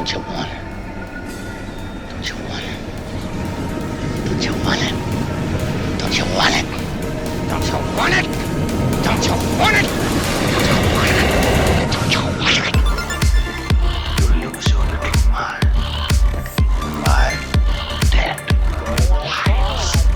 Don't you want it? Don't you want it? Don't you want it? Don't you want it? Don't you want it? Don't you want it? Don't you want it? You lose your little mind. 5, 10.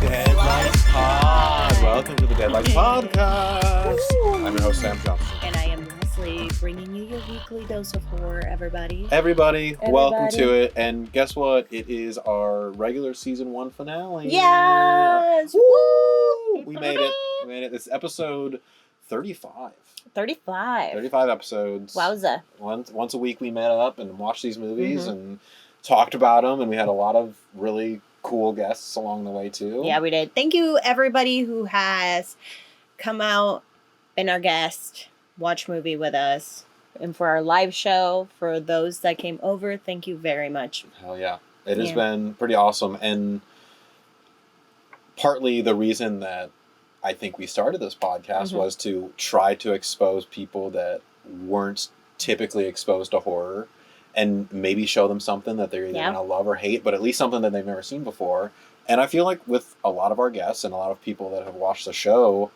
Deadlights Pod. Welcome to the Deadlights Podcast. I'm your host, Sam Johnson. And I am Leslie, bringing you your weekly dose of horror, everybody. Everybody, welcome to it. And guess what? It is our regular season 1 finale. Yes! Woo! We made it. We made it. This is episode 35. 35. 35 episodes. Wowza. Once a week we met up and watched these movies and talked about them. And we had a lot of really cool guests along the way, too. Yeah, we did. Thank you, everybody who has come out, been our guest, watch movie with us. And for our live show, for those that came over, thank you very much. Hell yeah. It has been pretty awesome. And partly the reason that I think we started this podcast was to try to expose people that weren't typically exposed to horror and maybe show them something that they're either going to love or hate, but at least something that they've never seen before. And I feel like with a lot of our guests and a lot of people that have watched the show,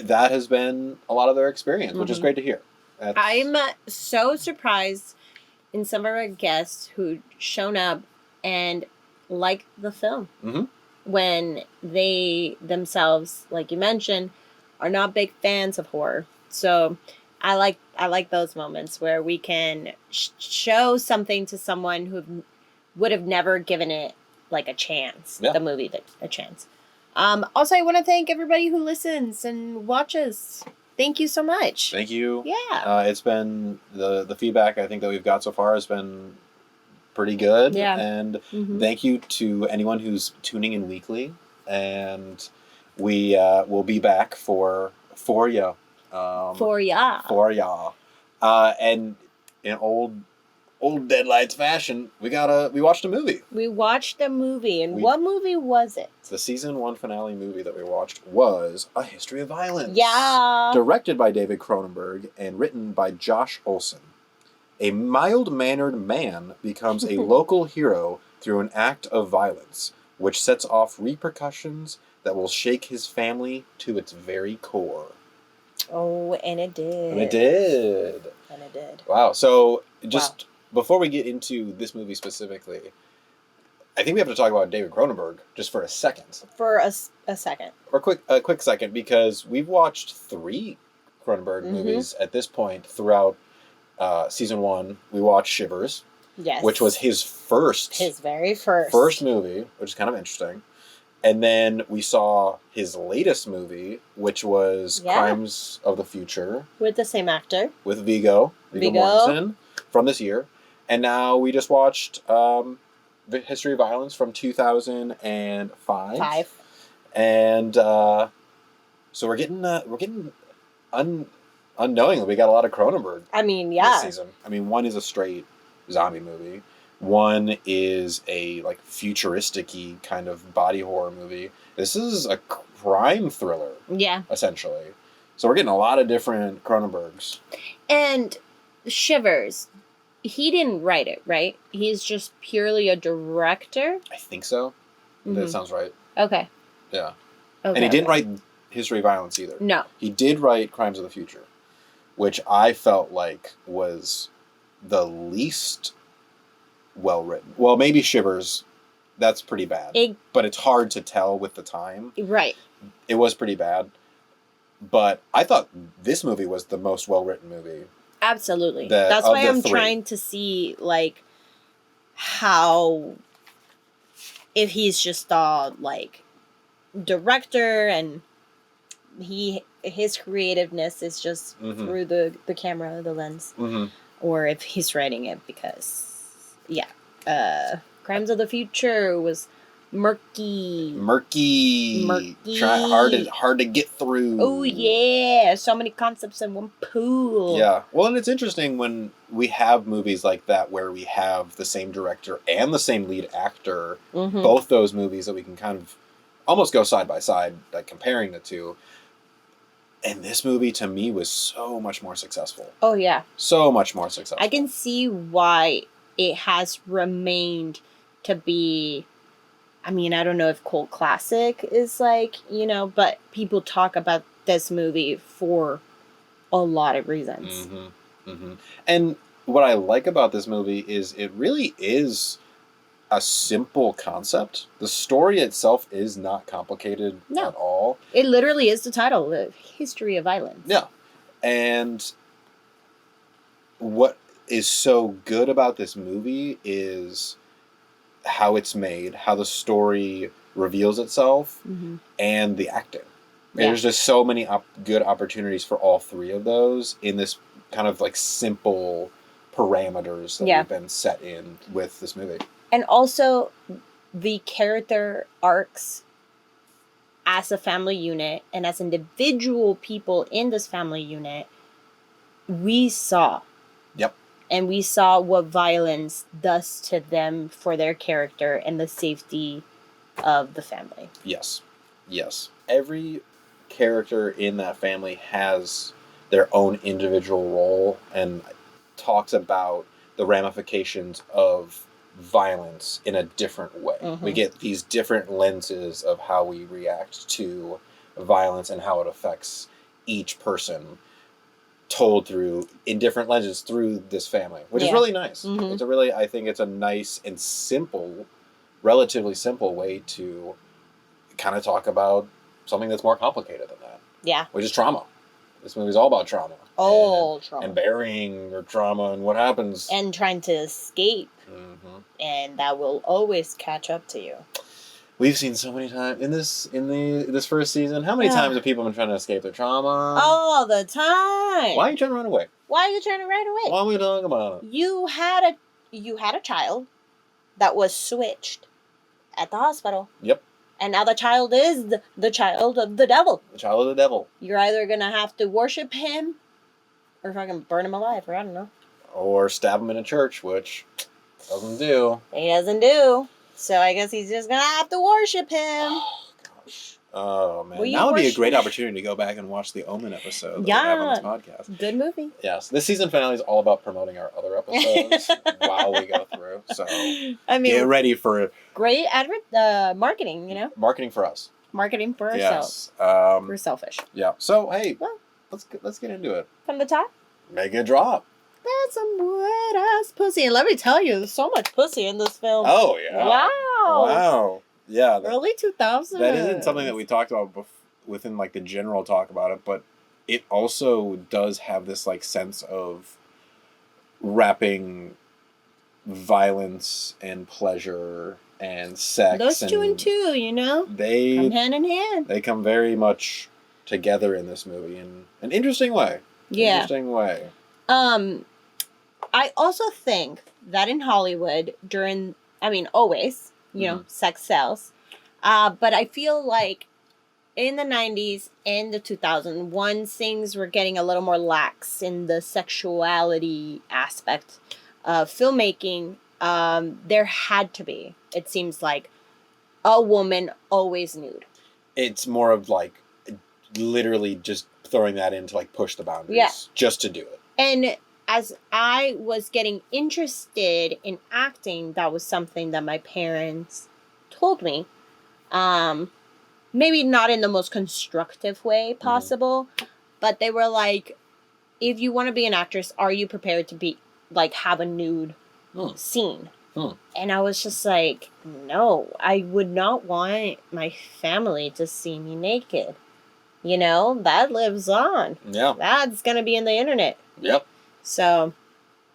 that has been a lot of their experience, which is great to hear. I'm so surprised in some of our guests who shown up and liked the film when they themselves, like you mentioned, are not big fans of horror. So I like those moments where we can show something to someone who would have never given it like a chance, the movie a chance. Also, I want to thank everybody who listens and watches. Thank you so much. Thank you. Yeah. It's been, the feedback I think that we've got so far has been pretty good. Yeah. And thank you to anyone who's tuning in weekly. And we will be back for ya. For ya. And in old Deadlights fashion, we watched a movie. We watched a movie, and what movie was it? The season 1 finale movie that we watched was A History of Violence. Yeah. Directed by David Cronenberg and written by Josh Olson. A mild-mannered man becomes a local hero through an act of violence, which sets off repercussions that will shake his family to its very core. Oh, and it did. And it did. And it did. Wow. So, just before we get into this movie specifically, I think we have to talk about David Cronenberg just for a second. For a second. Or a quick second, because we've watched 3 Cronenberg movies at this point throughout season 1. We watched Shivers. Yes. Which was his very first. First movie, which is kind of interesting. And then we saw his latest movie, which was Crimes of the Future. With the same actor. With Viggo Mortensen from this year. And now we just watched The History of Violence from 2005. And so we're getting unknowingly, we got a lot of Cronenberg this season. I mean, one is a straight zombie movie. One is a like futuristic-y kind of body horror movie. This is a crime thriller. Yeah. Essentially. So we're getting a lot of different Cronenbergs. And Shivers, he didn't write it, right? He's just purely a director? I think so. That sounds right. Okay. Yeah. Okay, and he didn't write History of Violence either. No. He did write Crimes of the Future, which I felt like was the least well-written. Well, maybe Shivers, that's pretty bad. But it's hard to tell with the time. Right. It was pretty bad. But I thought this movie was the most well-written movie. Absolutely. That's why I'm trying to see, like, how... If he's just a, like, director and his creativeness is just through the camera, the lens. Or if he's writing it because... Yeah. Crimes of the Future was murky. Hard to get through. Oh, yeah. So many concepts in one pool. Yeah. Well, and it's interesting when we have movies like that where we have the same director and the same lead actor. Both those movies that we can kind of almost go side by side, like comparing the two. And this movie, to me, was so much more successful. Oh, yeah. So much more successful. I can see why it has remained to be, I mean, I don't know if cult classic is like, you know, but people talk about this movie for a lot of reasons. Mm-hmm. Mm-hmm. And what I like about this movie is it really is a simple concept. The story itself is not complicated at all. It literally is the title, The History of Violence. Yeah. And what is so good about this movie is how it's made, how the story reveals itself, and the acting. Yeah. There's just so many good opportunities for all three of those in this kind of like simple parameters that we've been set in with this movie. And also the character arcs as a family unit and as individual people in this family unit, we saw. Yep. And we saw what violence does to them for their character and the safety of the family. Yes. Yes. Every character in that family has their own individual role and talks about the ramifications of violence in a different way. We get these different lenses of how we react to violence and how it affects each person, told through in different lenses through this family, which is really nice. It's a really, I think it's a nice and simple, relatively simple way to kind of talk about something that's more complicated than that. Yeah. Which is trauma. This movie's all about trauma. Trauma. And burying your trauma and what happens. And trying to escape. And that will always catch up to you. We've seen so many times in this first season. How many times have people been trying to escape their trauma? All the time. Why are you trying to run away? Why are you trying to run away? Why are we talking about it? You had a child that was switched at the hospital. Yep. And now the child is the child of the devil. The child of the devil. You're either going to have to worship him or fucking burn him alive, or I don't know. Or stab him in a church, which doesn't do. He doesn't do. So I guess he's just going to have to worship him. Oh, gosh. Oh, man. Now would be a great opportunity to go back and watch the Omen episode that we have on this podcast. Good movie. Yes. This season finale is all about promoting our other episodes while we go through. So I mean, get ready for great marketing, you know? Marketing for us. Marketing for ourselves. We're selfish. Yeah. So, hey, let's get into it. From the top? Make it drop. That's some wet-ass pussy. And let me tell you, there's so much pussy in this film. Oh, yeah. Wow. Yeah. Early 2000s. That isn't something that we talked about within, like, the general talk about it, but it also does have this, like, sense of wrapping violence and pleasure and sex. Those two and two, you know? They come hand in hand. They come very much together in this movie in an interesting way. Yeah. Interesting way. I also think that in Hollywood always, you know, sex sells. But I feel like in the 90s and the 2000s, once things were getting a little more lax in the sexuality aspect of filmmaking, there had to be, it seems like, a woman always nude. It's more of like literally just throwing that in to like push the boundaries just to do it. And as I was getting interested in acting, that was something that my parents told me. Maybe not in the most constructive way possible, but they were like, if you want to be an actress, are you prepared to be like have a nude scene? And I was just like, no, I would not want my family to see me naked. You know, that lives on. Yeah. That's going to be in the internet. Yep. So.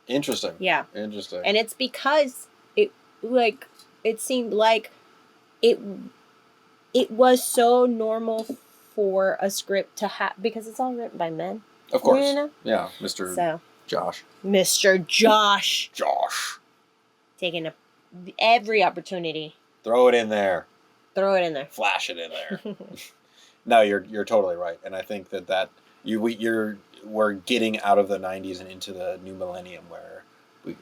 Interesting. Yeah. Interesting. And it's because it seemed like it was so normal for a script to have, because it's all written by men. Of course. You know? Yeah. Mr. Josh. Mr. Josh. Taking every opportunity. Throw it in there. Flash it in there. No, you're totally right, and I think that we're getting out of the 90s and into the new millennium where we're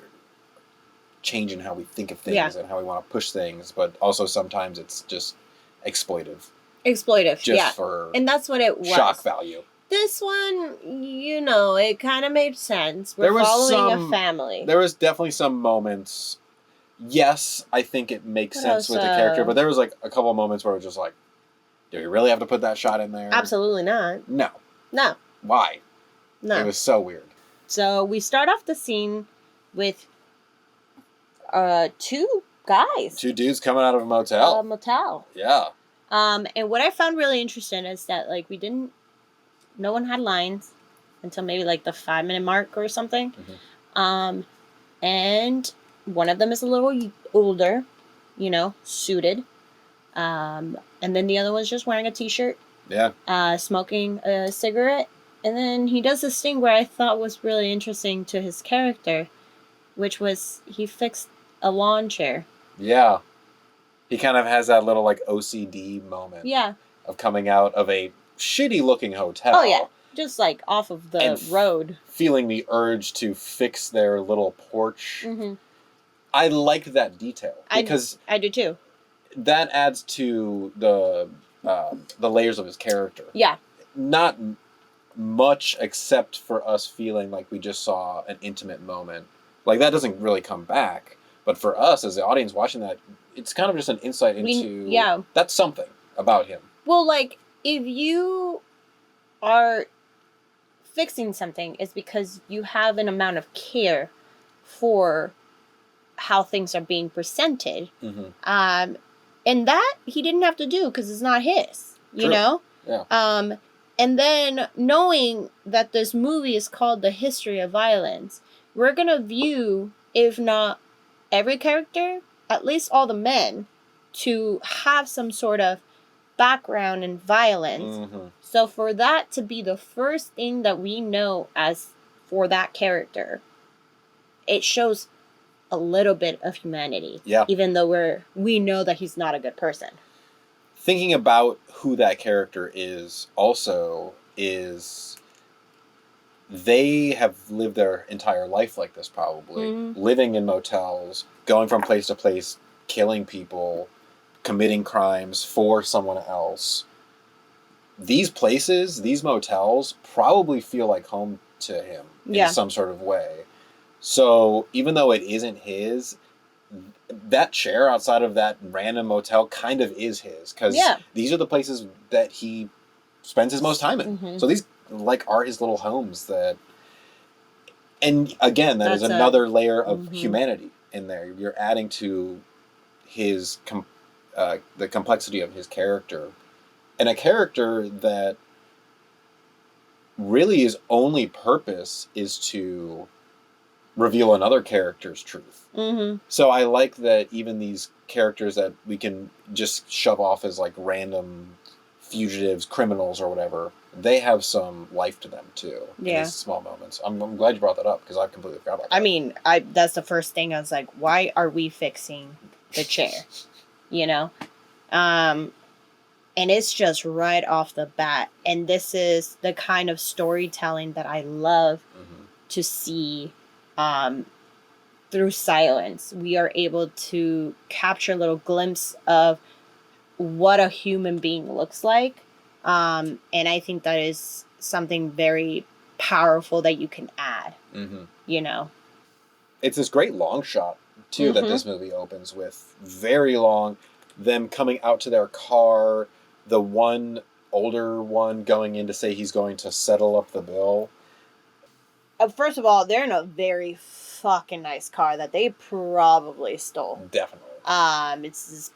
changing how we think of things and how we want to push things, but also sometimes it's just exploitive. Just for and that's what it was. Shock value. This one, it kind of made sense. We're There was following a family. There was definitely some moments. Yes, I think it makes What sense else, with the character, but there was like a couple of moments where it was just like, do you really have to put that shot in there? Absolutely not. No. No. Why? No. It was so weird. So we start off the scene with two guys. Two dudes coming out of a motel. Motel. Yeah. And what I found really interesting is that no one had lines until maybe like the 5-minute mark or something. Mm-hmm. And one of them is a little older, suited. And then the other one's just wearing a t-shirt. Yeah. Smoking a cigarette. And then he does this thing where I thought was really interesting to his character, which was he fixed a lawn chair. Yeah. He kind of has that little like OCD moment. Yeah. Of coming out of a shitty looking hotel. Oh yeah. Just like off of the road. Feeling the urge to fix their little porch. Mm-hmm. I like that detail. Because I do too. That adds to the layers of his character. Yeah. Not much except for us feeling like we just saw an intimate moment. Like that doesn't really come back. But for us as the audience watching that, it's kind of just an insight into that's something about him. Well, like if you are fixing something, it's because you have an amount of care for how things are being presented. Mm-hmm. And that he didn't have to do because it's not his, you know? Yeah. And then knowing that this movie is called The History of Violence, we're going to view, if not every character, at least all the men, to have some sort of background in violence. Mm-hmm. So for that to be the first thing that we know as for that character, it shows a little bit of humanity. Yeah. Even though we know that he's not a good person. Thinking about who that character is also is they have lived their entire life like this probably. Mm-hmm. Living in motels, going from place to place, killing people, committing crimes for someone else. These places, these motels, probably feel like home to him in some sort of way. So even though it isn't his, that chair outside of that random motel kind of is his. Because these are the places that he spends his most time in. Mm-hmm. So these are his little homes that... And again, that's another layer of humanity in there. You're adding to his... the complexity of his character. And a character that really his only purpose is to reveal another character's truth. Mm-hmm. So I like that even these characters that we can just shove off as like random fugitives, criminals or whatever, they have some life to them too. Yeah. In these small moments. I'm glad you brought that up because I completely forgot about that. I mean, that's the first thing I was like, why are we fixing the chair? And it's just right off the bat. And this is the kind of storytelling that I love to see through silence. We are able to capture a little glimpse of what a human being looks like. And I think that is something very powerful that you can add, It's this great long shot, too, that this movie opens with. Very long. Them coming out to their car, the one older one going in to say he's going to settle up the bill. First of all, they're in a very fucking nice car that they probably stole. Definitely. It's this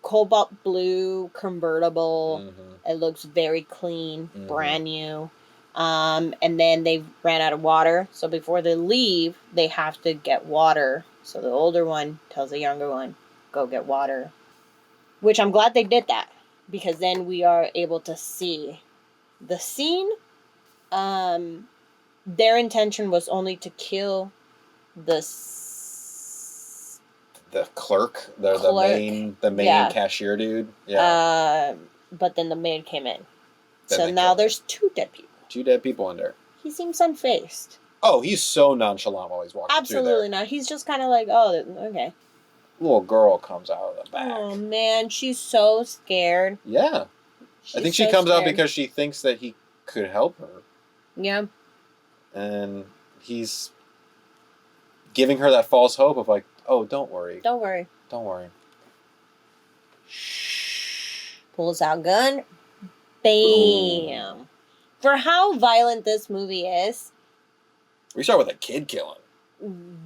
cobalt blue convertible. It looks very clean, brand new. And then they ran out of water. So before they leave, they have to get water. So the older one tells the younger one, go get water. Which I'm glad they did that. Because then we are able to see the scene. Their intention was only to kill the clerk, the main cashier dude. Yeah. But then the maid came in. So now there's 2 dead people. 2 dead people in there. He seems unfazed. Oh, he's so nonchalant while he's walking through there. Absolutely not. He's just kind of like, oh, okay. Little girl comes out of the back. Oh, man. She's so scared. Yeah. I think she comes out because she thinks that he could help her. Yeah. And he's giving her that false hope of like, oh, don't worry. Don't worry. Don't worry. Pulls out gun. Bam. Ooh. For how violent this movie is. We start with a kid killing.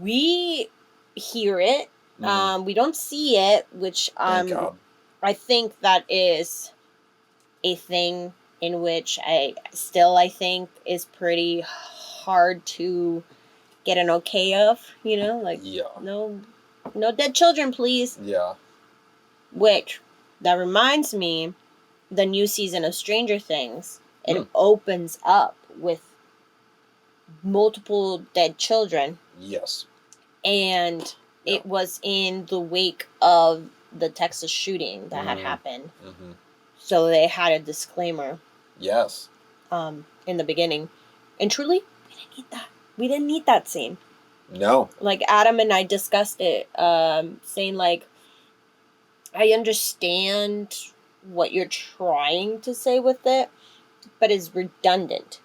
We hear it. We don't see it, which Thank God. I think that is a thing in which I think is pretty hard to get an okay of, you know, like no dead children, please. Yeah. Which that reminds me, the new season of Stranger Things, it opens up with multiple dead children. Yes. And it was in the wake of the Texas shooting that had happened. Mm-hmm. So they had a disclaimer. Yes. In the beginning. And truly, we didn't need that. We didn't need that scene. No. Like, Adam and I discussed it, saying, like, I understand what you're trying to say with it, but it's redundant.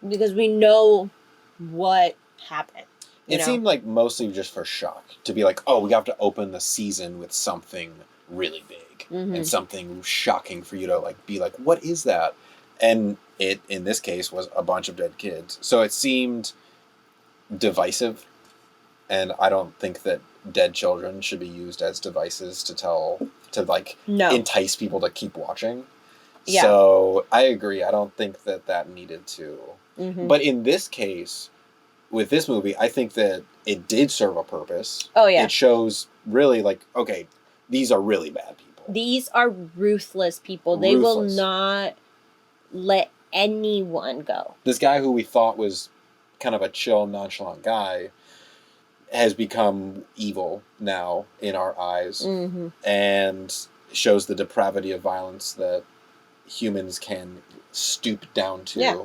Because we know what happened. It seemed like mostly just for shock. To be like, oh, we have to open the season with something really big. Mm-hmm. And something shocking for you to like be like, what is that? And it, in this case, was a bunch of dead kids. So it seemed divisive. And I don't think that dead children should be used as devices to entice people to keep watching. Yeah. So I agree. I don't think that needed to. Mm-hmm. But in this case, with this movie, I think that it did serve a purpose. Oh, yeah. It shows really like, okay, these are really bad people. These are ruthless people. They will not let anyone go. This guy who we thought was kind of a chill, nonchalant guy has become evil now in our eyes. Mm-hmm. And shows the depravity of violence that humans can stoop down to. Yeah.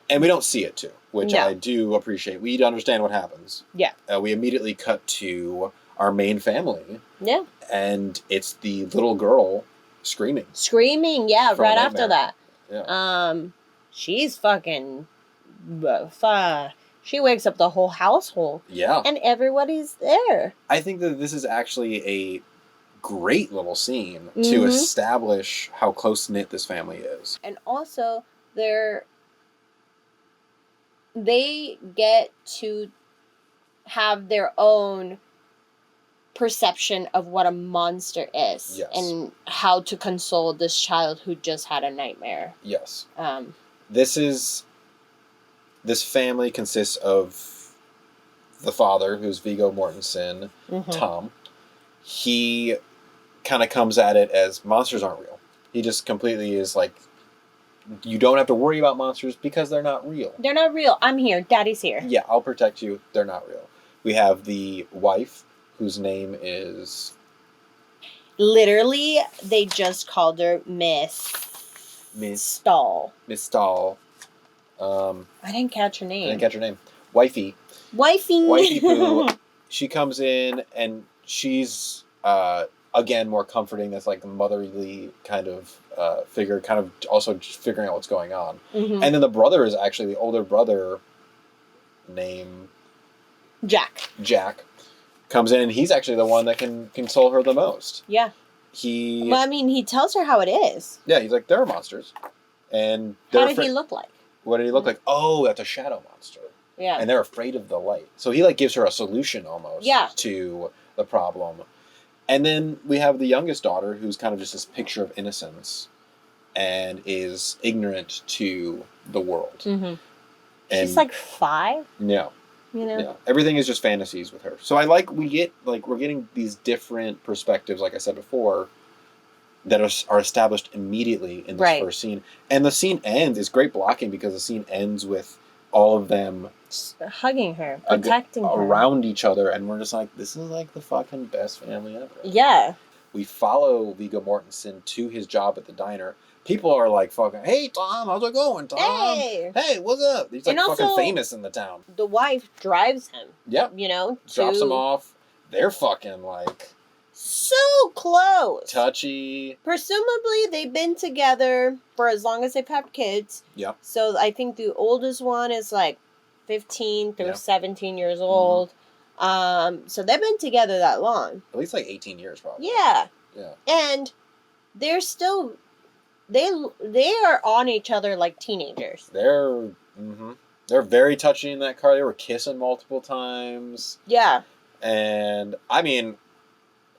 And we don't see it too, which I do appreciate. We understand what happens. Yeah. We immediately cut to our main family. Yeah. And it's the little girl screaming. Screaming, yeah, right after that. Yeah. She's fucking... she wakes up the whole household. Yeah. And everybody's there. I think that this is actually a great little scene to establish how close-knit this family is. And also, they get to have their own perception of what a monster is. Yes. And how to console this child who just had a nightmare. Yes. This family consists of the father, who's Viggo Mortensen, Tom. He kind of comes at it as monsters aren't real. He just completely is like, you don't have to worry about monsters because they're not real. They're not real. I'm here. Daddy's here. Yeah, I'll protect you. They're not real. We have the wife, whose name is... Literally, they just called her Miss Stahl. Miss Stahl. I didn't catch her name. Wifey. Wifey Pooh. She comes in and she's... again, more comforting, this like motherly kind of figure, kind of also just figuring out what's going on. Mm-hmm. And then the brother is actually the older brother named... Jack. Comes in and he's actually the one that can console her the most. Yeah. He tells her how it is. Yeah, he's like, there are monsters. And how did he look like? What did he look like? Oh, that's a shadow monster. Yeah. And they're afraid of the light. So he like gives her a solution almost to the problem. And then we have the youngest daughter, who's kind of just this picture of innocence and is ignorant to the world. Mm-hmm. And she's like 5? Yeah. You know? Yeah. Everything is just fantasies with her. So we're getting these different perspectives, like I said before, that are established immediately in this first scene. And the scene ends, it's great blocking because the scene ends with all of them hugging her, protecting her. Around each other, and we're just like, this is like the fucking best family ever. Yeah. We follow Viggo Mortensen to his job at the diner. People are like fucking, hey Tom, how's it going, Tom? Hey, what's up? He's like fucking famous in the town. The wife drives him. Yep. You know? Drops him off. They're fucking like So close. Touchy. Presumably, they've been together for as long as they've had kids. Yep. So I think the oldest one is like 15 through 17 years old. So they've been together that long. At least like 18 years, probably. Yeah. Yeah. And they're still, they are on each other like teenagers. They're very touchy in that car. They were kissing multiple times. Yeah. And, I mean,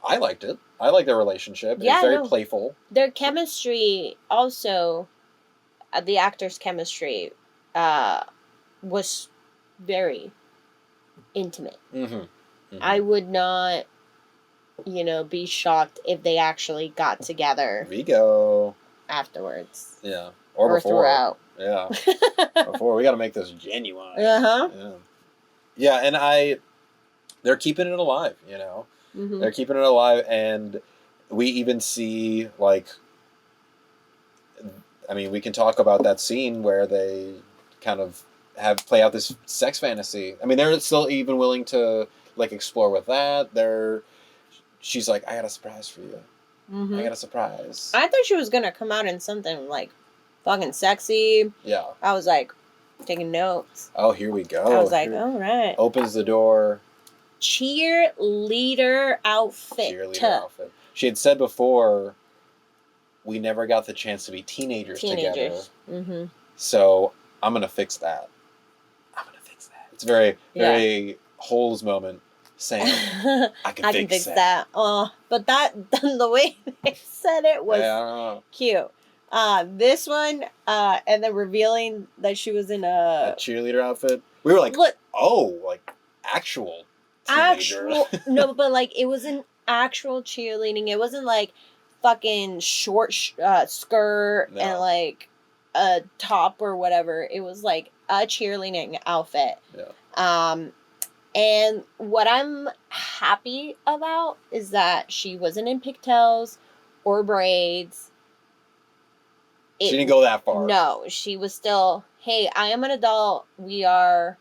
I liked it. I liked their relationship. Yeah, it was very playful. Their chemistry also, the actors' chemistry, was very intimate. I would not, be shocked if they actually got together. Vigo. Afterwards. Yeah. Or before. throughout. Yeah. Before. We got to make this genuine. Uh-huh. Yeah, and they're keeping it alive, They're keeping it alive, and we even see, like, I mean, we can talk about that scene where they kind of play out this sex fantasy. I mean, they're still even willing to, like, explore with that. She's like, I got a surprise for you. I got a surprise. I thought she was going to come out in something, like, fucking sexy. Yeah. I was, like, taking notes. Oh, here we go. I was like, all right. Opens the door. Cheerleader outfit. She had said before, we never got the chance to be teenagers. Together. So I'm going to fix that. It's a very, very Holes moment saying, I can fix that. Oh, but the way they said it was cute. This one, and then revealing that she was in a cheerleader outfit. We were like, like actual teenager. No, but like it was an actual cheerleading. It wasn't like fucking short skirt and like a top or whatever. It was like a cheerleading outfit. Yeah. And what I'm happy about is that she wasn't in pigtails or braids. She didn't go that far. No, she was still, hey, I am an adult. We are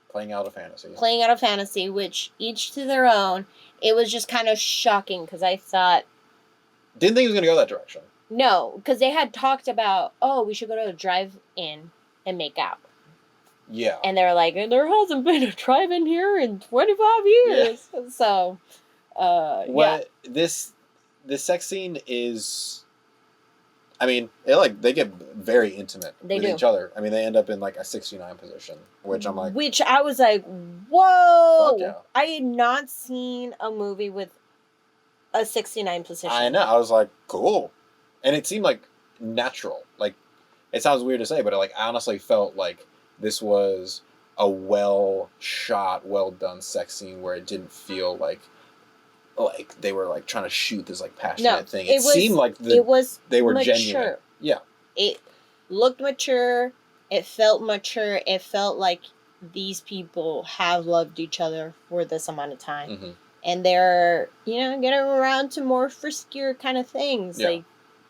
playing out a fantasy, which each to their own. It was just kind of shocking because I thought... Didn't think it was going to go that direction. No, because they had talked about, we should go to a drive-in and make out. Yeah. And they were like, there hasn't been a drive-in here in 25 years. Yeah. So, This sex scene is... I mean, they get very intimate with each other. I mean, they end up in like a 69 position, which I'm like... Which I was like, whoa! Fuck yeah. I had not seen a movie with a 69 position. I know. I was like, cool. And it seemed like natural. Like, it sounds weird to say, but I honestly felt like this was a well-shot, well-done sex scene where it didn't feel like they were like trying to shoot this like passionate thing. It seemed like they were mature. genuine. Yeah. It looked mature. It felt mature. It felt like these people have loved each other for this amount of time. Mm-hmm. And they're, getting around to more friskier kind of things. Yeah. Like,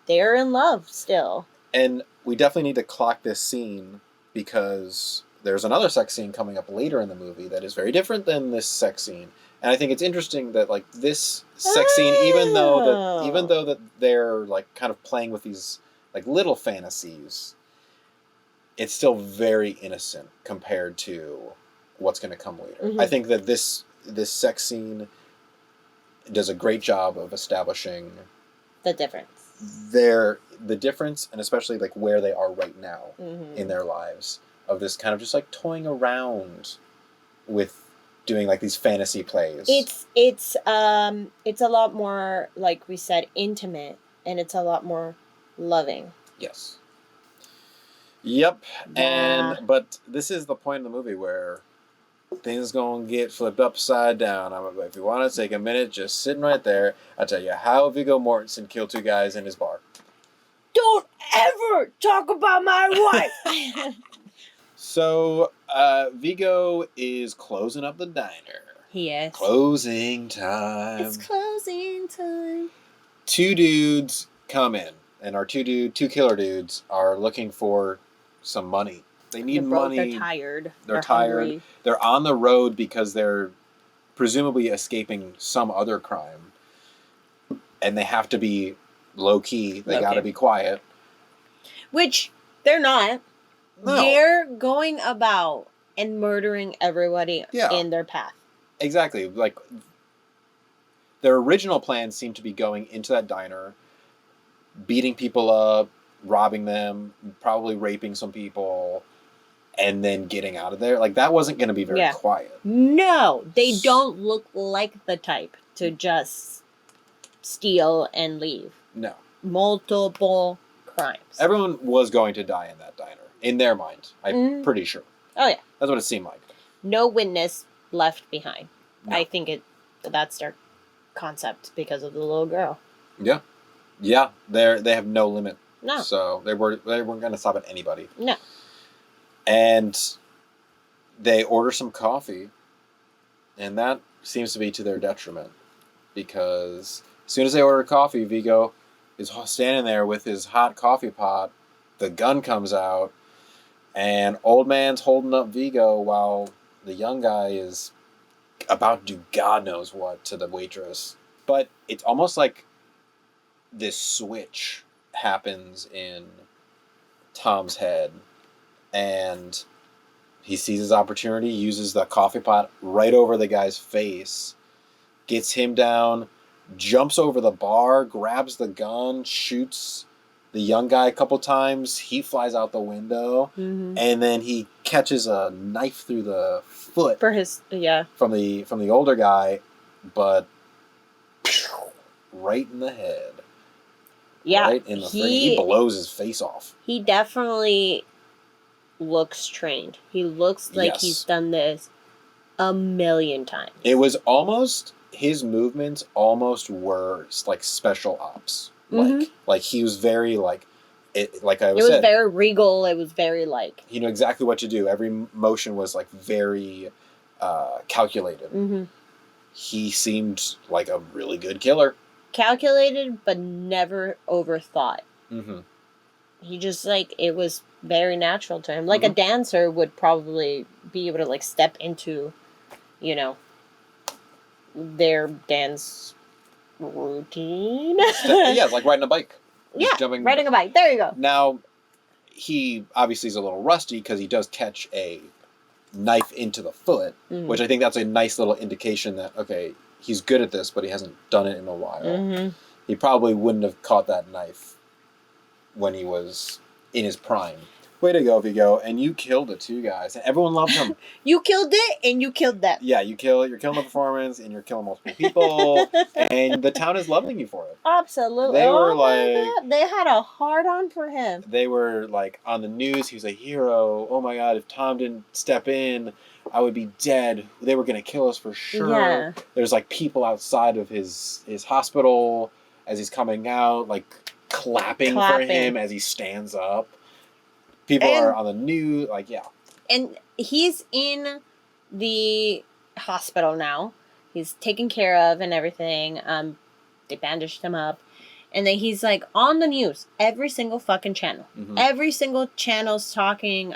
they're in love still. And we definitely need to clock this scene because there's another sex scene coming up later in the movie that is very different than this sex scene. And I think it's interesting that like this sex scene, even though that they're like kind of playing with these like little fantasies, it's still very innocent compared to what's going to come later. Mm-hmm. I think that this sex scene does a great job of establishing the difference. The difference, and especially like where they are right now in their lives, of this kind of just like toying around with doing like these fantasy plays. It's a lot more, like we said, intimate, and it's a lot more loving. Yes. Yep. Yeah. But this is the point in the movie where things gonna get flipped upside down. If you want to take a minute, just sitting right there, I'll tell you how Viggo Mortensen killed 2 guys in his bar. Don't ever talk about my wife! So, Viggo is closing up the diner. He is. Closing time. It's closing time. 2 dudes come in, and our 2 killer dudes are looking for some money. They need money. They're tired. They're tired. Hungry. They're on the road because they're presumably escaping some other crime. and they have to be low-key. They got to be quiet. Which they're not. No. They're going about and murdering everybody in their path. Exactly. Like, their original plan seemed to be going into that diner, beating people up, robbing them, probably raping some people, and then getting out of there. Like, that wasn't going to be very quiet. No, they don't look like the type to just steal and leave. No. Multiple crimes. Everyone was going to die in that diner. In their mind. I'm pretty sure. Oh, yeah. That's what it seemed like. No witness left behind. No. I think that's their concept because of the little girl. Yeah. Yeah. They have no limit. No. So they weren't going to stop at anybody. No. And they order some coffee, and that seems to be to their detriment. Because as soon as they order coffee, Vigo is standing there with his hot coffee pot. The gun comes out, and old man's holding up Vigo while the young guy is about to do God knows what to the waitress. But it's almost like this switch happens in Tom's head, and he sees his opportunity, uses the coffee pot right over the guy's face, gets him down, jumps over the bar, grabs the gun, shoots the young guy a couple times. He flies out the window, and then he catches a knife through the foot for his from the older guy, but right in the head. Yeah, right in the he blows his face off. He definitely looks trained. He looks like he's done this a million times. It was almost, his movements almost were like special ops. Like he was very like I said. It was very regal. It was very like, he knew exactly what to do. Every motion was like very calculated. He seemed like a really good killer. Calculated, but never overthought. He just like, it was very natural to him. Like a dancer would probably be able to like step into, their dance routine. Yeah, it's like riding a bike. Riding a bike. There you go. Now, he obviously is a little rusty because he does catch a knife into the foot, which I think that's a nice little indication that, okay, he's good at this, but he hasn't done it in a while. He probably wouldn't have caught that knife when he was in his prime. Way to go, Vigo. And you killed the two guys. And everyone loved him. You killed it, and you killed them. Yeah, you're killing the performance, and you're killing multiple people. And the town is loving you for it. Absolutely. They were like... They had a hard-on for him. They were, like, on the news. He was a hero. Oh, my God, if Tom didn't step in, I would be dead. They were going to kill us for sure. Yeah. There's, like, people outside of his hospital as he's coming out, like, clapping for him as he stands up. People are on the news, like, yeah. And he's in the hospital now. He's taken care of and everything. They bandaged him up. And then he's, like, on the news. Every single fucking channel. Every single channel's talking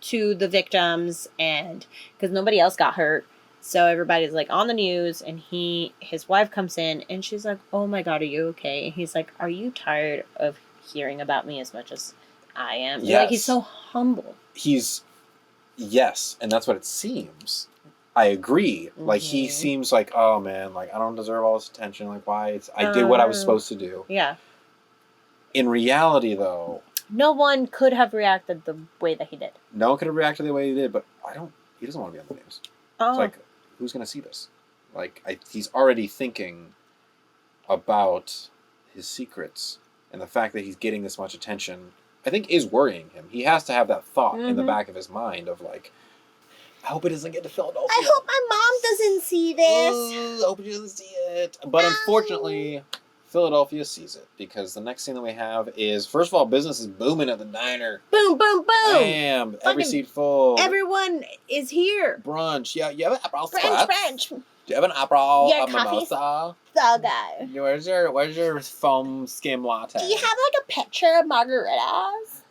to the victims, and because nobody else got hurt. So everybody's, like, on the news, and his wife comes in, and she's like, oh, my God, are you okay? And he's like, are you tired of hearing about me as much as I am? Yes. Like, he's so humble. Yes, and that's what it seems. I agree. Like, he seems like, oh, man, like, I don't deserve all this attention. Like, why? I did what I was supposed to do. Yeah. In reality, though... No one could have reacted the way that he did. No one could have reacted the way he did, but he doesn't want to be on the news. Oh. It's like, who's going to see this? Like, he's already thinking about his secrets, and the fact that he's getting this much attention, I think, is worrying him. He has to have that thought in the back of his mind of, like, I hope it doesn't get to Philadelphia. I hope my mom doesn't see this. I hope she doesn't see it. But unfortunately, Philadelphia sees it, because the next thing that we have is, first of all, business is booming at the diner. Boom, boom, boom. Bam. Every seat full. Everyone is here. Brunch. Yeah, you have an apple French. Do you have an apple? Your a mimosa? So good. Where's your foam skim latte? Do you have like a picture of margaritas?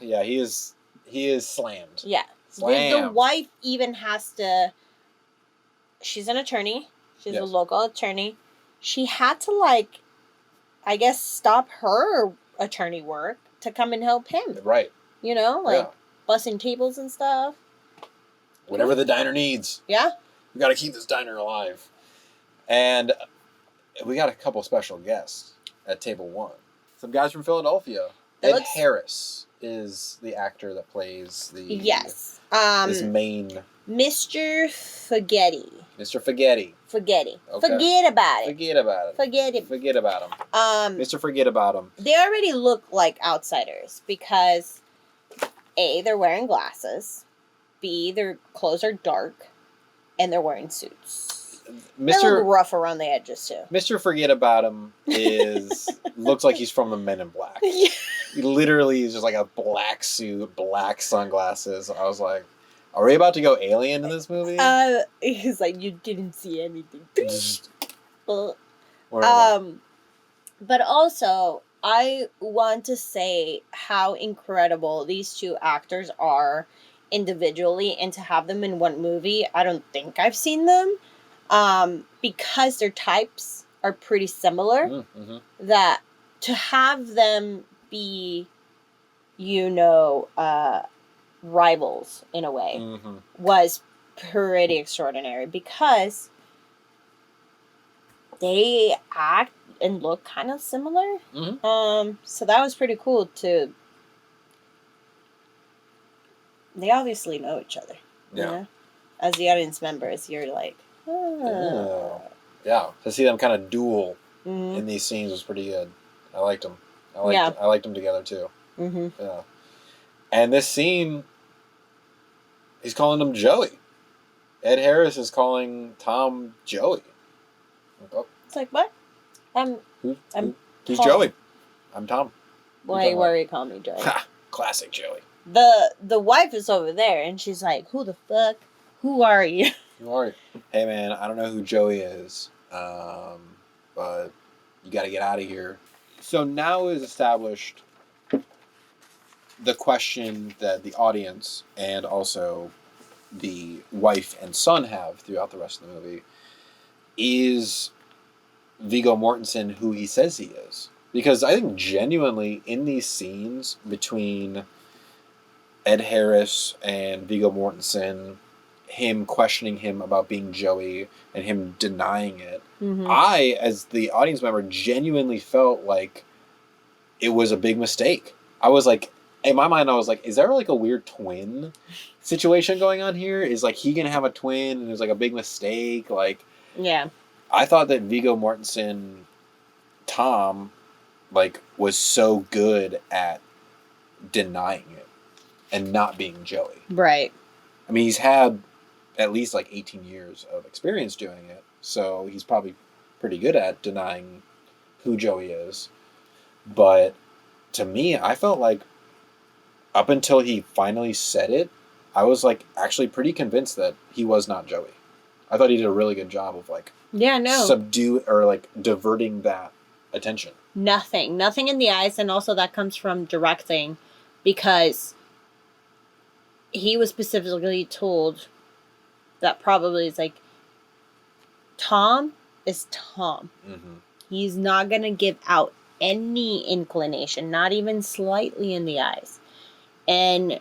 Yeah, he is slammed. Yeah. Slammed. The wife even has to... She's an attorney. She's a local attorney. she had to, like, I guess, stop her attorney work to come and help him. Right. You know, like, bussing tables and stuff. Whatever the diner needs. Yeah. We got to keep this diner alive. And we got a couple special guests at table 1. Some guys from Philadelphia. Ed Harris is the actor that plays the... Yes. his main... Mr. Spaghetti. Mr. Spaghetti. Spaghetti. Okay. Forget about it. Forget about it. Forget about him. Mr. Forget About him. They already look like outsiders because A, they're wearing glasses. B, their clothes are dark. And they're wearing suits. They look rough around the edges too. Mr. Forget About him looks like he's from the Men in Black. Yeah. He literally is just like a black suit, black sunglasses. I was like, are we about to go alien in this movie? He's like, you didn't see anything. But also, I want to say how incredible these two actors are individually, and to have them in one movie, I don't think I've seen them. Because their types are pretty similar, mm-hmm. that to have them be, rivals in a way, mm-hmm. was pretty extraordinary because they act and look kind of similar. Mm-hmm. So that was pretty cool to... They obviously know each other. Yeah. You know? As the audience members, you're like, oh. Yeah. To see them kind of duel Mm-hmm. in these scenes was pretty good. I liked them. I liked them together too. Mm-hmm. Yeah. And this scene, he's calling him Joey. Ed Harris is calling Tom Joey. It's like, what? Who's Tom. Joey? I'm Tom. Why are you calling me Joey? Ha! Classic Joey. The wife is over there, and she's like, who the fuck? Who are you? Who are you? Hey, man, I don't know who Joey is, but you got to get out of here. So now is established the question that the audience and also the wife and son have throughout the rest of the movie. Is Viggo Mortensen who he says he is? Because I think genuinely in these scenes between Ed Harris and Viggo Mortensen, him questioning him about being Joey and him denying it, Mm-hmm. I, as the audience member, genuinely felt like it was a big mistake. I was like, in my mind, I was like, is there like a weird twin situation going on here? Is like he gonna have a twin and there's like a big mistake? Like, Yeah. I thought that Viggo Mortensen, Tom, like, was so good at denying it and not being Joey. Right. I mean, he's had at least like 18 years of experience doing it, so he's probably pretty good at denying who Joey is. But to me, I felt like up until he finally said it, I was like actually pretty convinced that he was not Joey. I thought he did a really good job of like subdue or like diverting that attention. Nothing in the eyes, and also that comes from directing, because he was specifically told that probably is like, Tom is Tom. Mm-hmm. He's not gonna give out any inclination, not even slightly in the eyes. And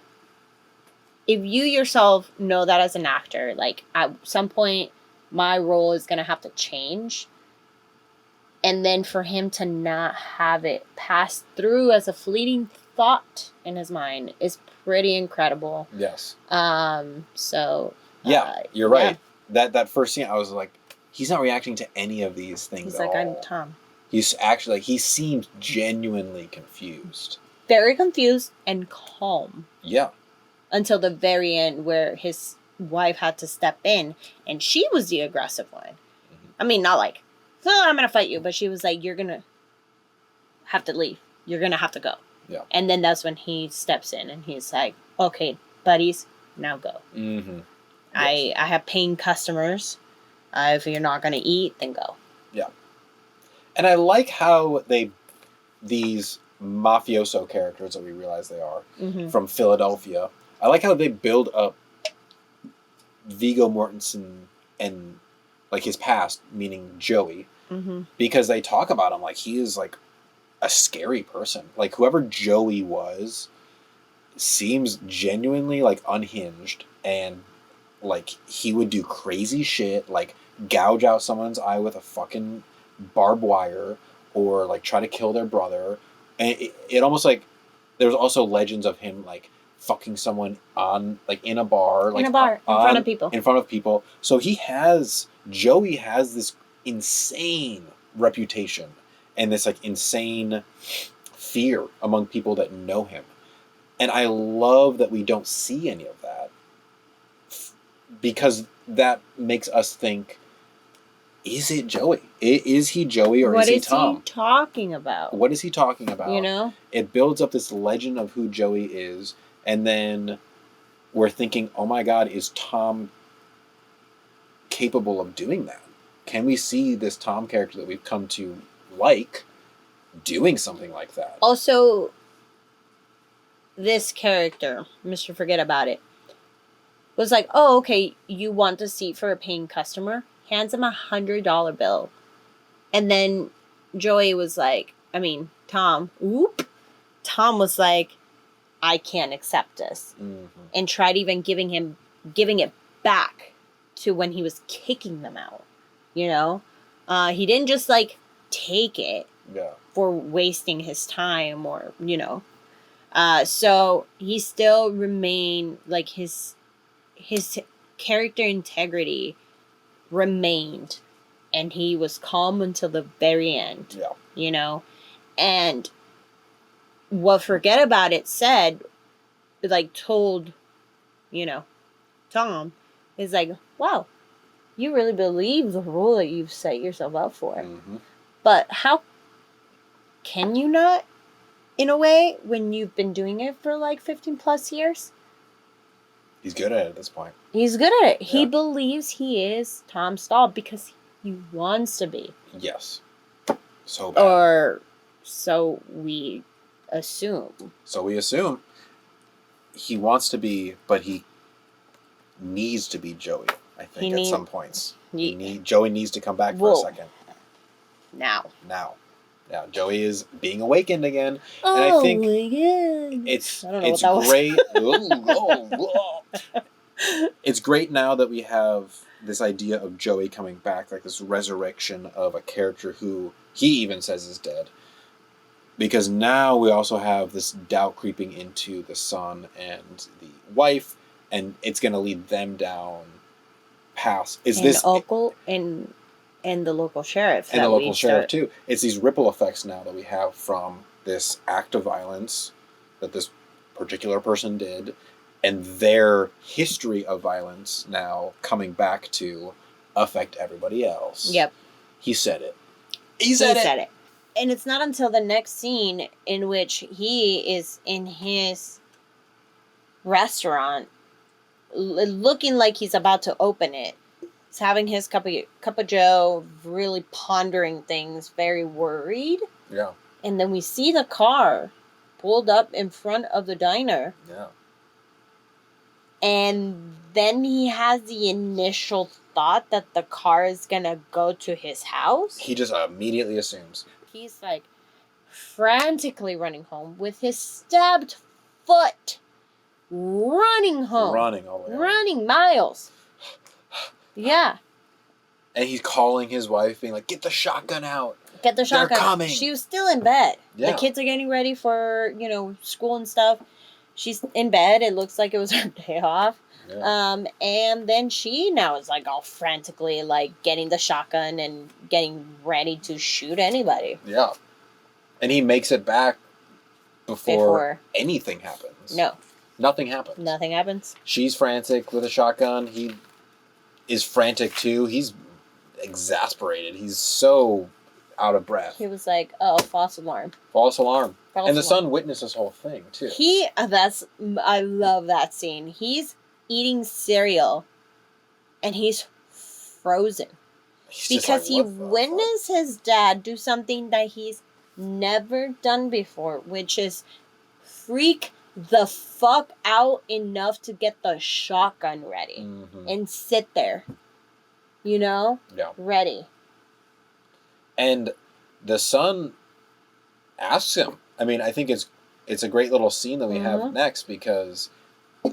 if you yourself know that as an actor, like at some point my role is gonna have to change, and then for him to not have it pass through as a fleeting thought in his mind is pretty incredible. Yes. So yeah, you're right. Yeah. That first scene, I was like, he's not reacting to any of these things. He's at like, all. I'm Tom. He's actually like, he seems genuinely confused. Very confused and calm. Yeah. Until the very end, where his wife had to step in, and she was the aggressive one. Mm-hmm. I mean, not like, oh, I'm gonna fight you, but she was like, you're gonna have to leave. You're gonna have to go. Yeah. And then that's when he steps in, and he's like, okay, buddies, now go. Mm-hmm. Yes. I have paying customers. If you're not gonna eat, then go. Yeah. And I like how these mafioso characters that we realize they are mm-hmm. from Philadelphia, I like how they build up Viggo Mortensen and like his past, meaning Joey, because they talk about him like he is like a scary person. Like whoever Joey was seems genuinely like unhinged, and like he would do crazy shit, like gouge out someone's eye with a fucking barbed wire, or like try to kill their brother. And it almost like there's also legends of him like fucking someone on like in a bar, like in front of people. In front of people. So Joey has this insane reputation and this like insane fear among people that know him. And I love that we don't see any of that, because that makes us think, is it Joey? Is he Joey, or is he Tom? What is he talking about? What is he talking about? You know? It builds up this legend of who Joey is, and then we're thinking, oh my God, is Tom capable of doing that? Can we see this Tom character that we've come to like doing something like that? Also, this character, Mr. Forget About It, was like, oh, okay, you want a seat for a paying customer? Hands him $100 bill. And then Joey was like, Tom was like, I can't accept this. And tried even giving it back to when he was kicking them out. You know? He didn't just like take it for wasting his time, or, you know. So he still remained like his character integrity remained, and he was calm until the very end. You know? And what Forget About It said, like told, you know, Tom, is like, wow, you really believe the role that you've set yourself up for. But how can you not, in a way, when you've been doing it for like 15 plus years? He's good at it at this point. He's good at it. Yeah. He believes he is Tom Stahl because he wants to be. Yes. So bad. Or so we assume. He wants to be, but he needs to be Joey, I think, at some points. Joey needs to come back for a second. Now, Joey is being awakened again. And I think it's great. It's great now that we have this idea of Joey coming back, like this resurrection of a character who he even says is dead. Because now we also have this doubt creeping into the son and the wife, and it's going to lead them down past. Uncle and the local sheriff. And the local sheriff, too. It's these ripple effects now that we have from this act of violence that this particular person did, and their history of violence now coming back to affect everybody else. Yep. He said it. He said it. And it's not until the next scene in which he is in his restaurant, looking like he's about to open it. He's having his cup of joe, really pondering things, very worried. Yeah. And then we see the car pulled up in front of the diner. Yeah. And then he has the initial thought that the car is going to go to his house. He just immediately assumes. He's like frantically running home with his stabbed foot. Running home. Running all the way home. Running miles. Yeah. And he's calling his wife, being like, get the shotgun out. Get the shotgun. They're coming. She was still in bed. Yeah. The kids are getting ready for, school and stuff. She's in bed. It looks like it was her day off. Yeah. And then she now is like all frantically like getting the shotgun and getting ready to shoot anybody. Yeah. And he makes it back before anything happens. No. Nothing happens. Nothing happens. She's frantic with a shotgun. He is frantic too. He's exasperated. He's so out of breath. He was like, oh, false alarm. False alarm. And the son witnessed this whole thing too. I love that scene. He's eating cereal and he's frozen because he witnessed his dad do something that he's never done before, which is freak the fuck out enough to get the shotgun ready and sit there You know? Yeah. Ready. And the son asks him. I mean, I think it's a great little scene that we have next, because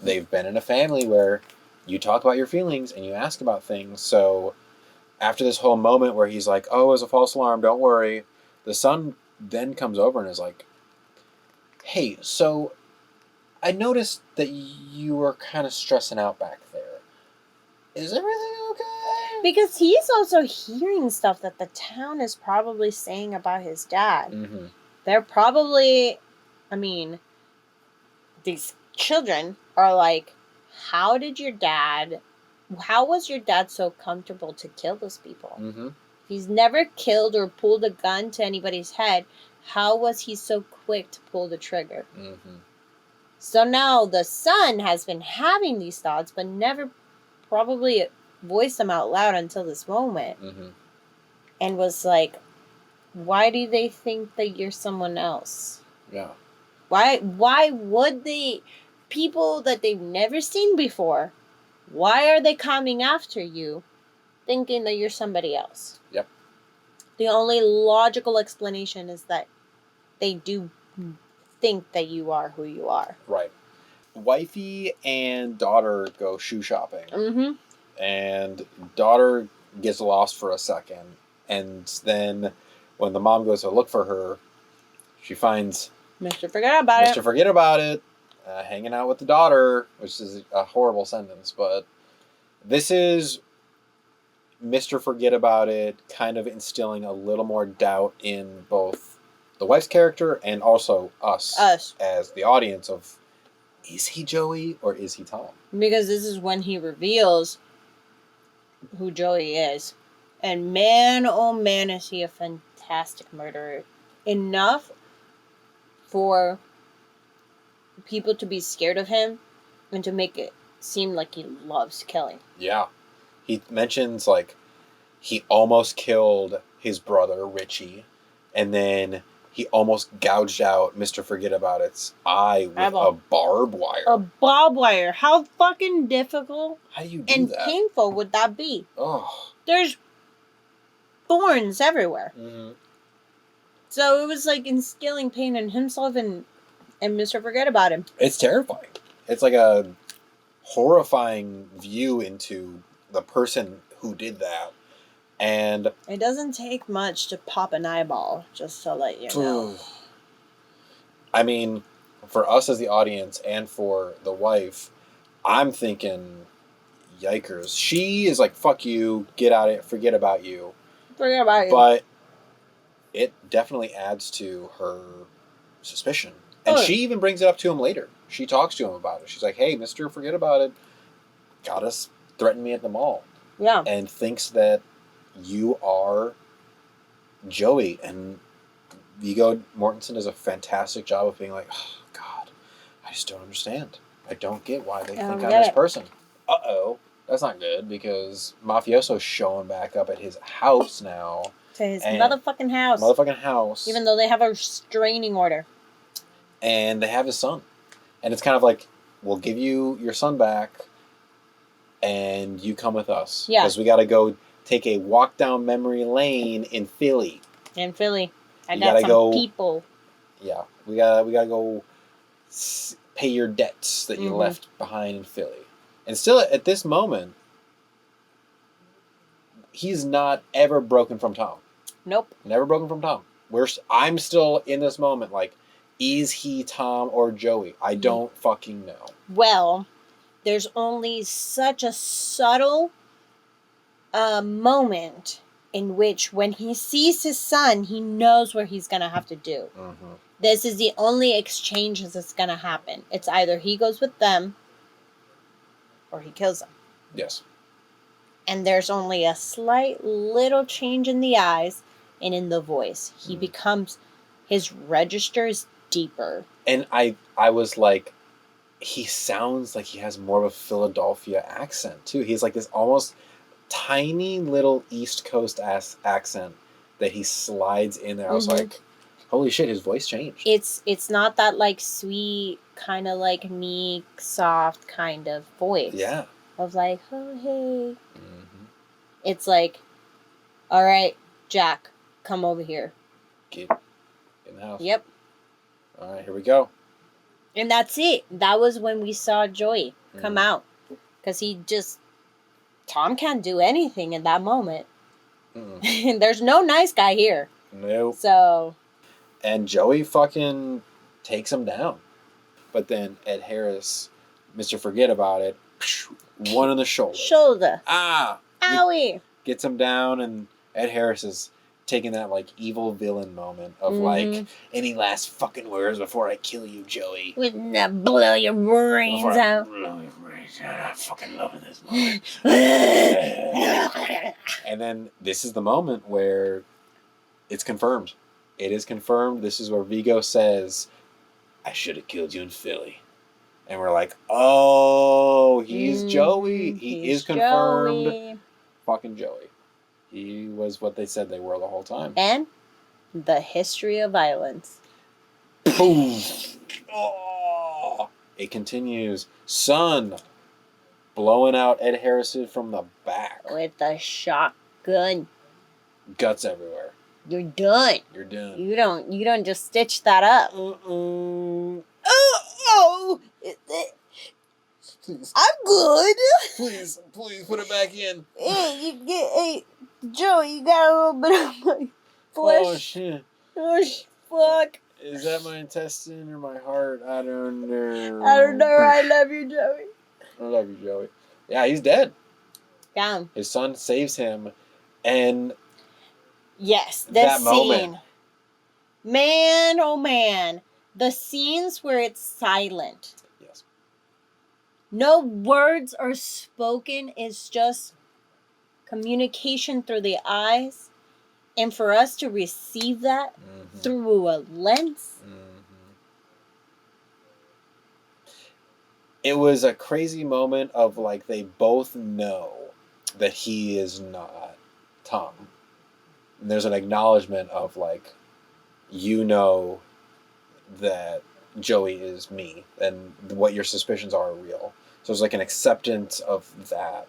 they've been in a family where you talk about your feelings and you ask about things. So after this whole moment where he's like, oh, it was a false alarm, don't worry, the son then comes over and is like, hey, so I noticed that you were kind of stressing out back there. Is everything okay? Because he's also hearing stuff that the town is probably saying about his dad. Mm-hmm. They're probably, I mean, these children are like, how was your dad so comfortable to kill those people? Mm-hmm. If he's never killed or pulled a gun to anybody's head, how was he so quick to pull the trigger? Mm-hmm. So now the son has been having these thoughts, but never probably voiced them out loud until this moment. Mm-hmm. And was like, why do they think that you're someone else? Yeah. Why would they, people that they've never seen before, why are they coming after you thinking that you're somebody else? Yep. The only logical explanation is that they do think that you are who you are. Right. Wifey and daughter go shoe shopping. Mm-hmm. And daughter gets lost for a second. And then when the mom goes to look for her, she finds Mr. Forget About It. Mr. Forget About It hanging out with the daughter, which is a horrible sentence. But this is Mr. Forget About It kind of instilling a little more doubt in both the wife's character and also us. As the audience of, is he Joey or is he Tom? Because this is when he reveals who Joey is. And man, oh man, is he a fantastic murderer. Enough for people to be scared of him and to make it seem like he loves killing. Yeah. He mentions, like, he almost killed his brother, Richie, and then he almost gouged out Mr. Forget About It's eye with a barbed wire. A barbed wire. How fucking difficult How do you do and that? painful would that be? Oh. There's thorns everywhere. Mm-hmm. So it was like instilling pain in himself and Mr. Forget About Him. It's terrifying. It's like a horrifying view into the person who did that. And it doesn't take much to pop an eyeball, just to let you know. I mean, for us as the audience and for the wife, I'm thinking, yikers. She is like, fuck you, get out of it, forget about you. Forget about you. But it definitely adds to her suspicion. And she even brings it up to him later. She talks to him about it. She's like, hey, Mr. Forget About It got us, threatened me at the mall. Yeah. And thinks that you are Joey. And Viggo Mortensen does a fantastic job of being like, oh, God, I just don't understand. I don't get why they think I'm this person. Uh-oh. That's not good, because Mafioso's showing back up at his house now. To his motherfucking house. Motherfucking house. Even though they have a restraining order. And they have his son. And it's kind of like, we'll give you your son back, and you come with us. Yeah. Because we got to go take a walk down memory lane in Philly. In Philly. I got some people. Yeah. We gotta go pay your debts that you left behind in Philly. And still, at this moment, he's not ever broken from Tom. Nope. Never broken from Tom. I'm still in this moment like, is he Tom or Joey? I don't fucking know. Well, there's only such a subtle moment in which when he sees his son, he knows what he's going to have to do. Mm-hmm. This is the only exchange that's going to happen. It's either he goes with them or he kills them. Yes. And there's only a slight little change in the eyes and in the voice. He becomes, his register is deeper. And I was like, he sounds like he has more of a Philadelphia accent too. He's like this almost tiny little East Coast accent that he slides in there. I was like, holy shit, his voice changed. It's not that like sweet, kind of like meek, soft kind of voice. Yeah. Of like, oh hey. It's like, all right, Jack, come over here. Get in the house. Yep. All right, here we go. And that's it. That was when we saw Joey come out. Because Tom can't do anything in that moment. There's no nice guy here. Nope. So. And Joey fucking takes him down. But then Ed Harris, Mr. Forget About It, one in the shoulder. Ah! Owie! Gets him down, and Ed Harris is taking that, like, evil villain moment of, like, any last fucking words before I kill you, Joey. Wouldn't that blow your brains out? I'm fucking loving this moment. And then this is the moment where it's confirmed. It is confirmed. This is where Vigo says, I should have killed you in Philly. And we're like, oh, he's Joey. He is confirmed. Joey. Fucking Joey. He was what they said they were the whole time. And the history of violence. Boom. Oh. It continues. Son blowing out Ed Harrison from the back. With a shotgun. Guts everywhere. You're done. You're done. You don't just stitch that up. Oh. Please. I'm good. Please put it back in. Hey, Joey, you got a little bit of my flesh. Oh shit. Oh fuck. Is that my intestine or my heart? I don't know. I love you, Joey. I love you, Joey. Yeah, he's dead. Yeah. His son saves him, and yes, that scene. moment. Man, oh man. The scenes where it's silent. Yes. No words are spoken. It's just communication through the eyes. And for us to receive that through a lens. It was a crazy moment of, like, they both know that he is not Tom. And there's an acknowledgement of, like, you know that Joey is me and what your suspicions are real. So there's, like, an acceptance of that.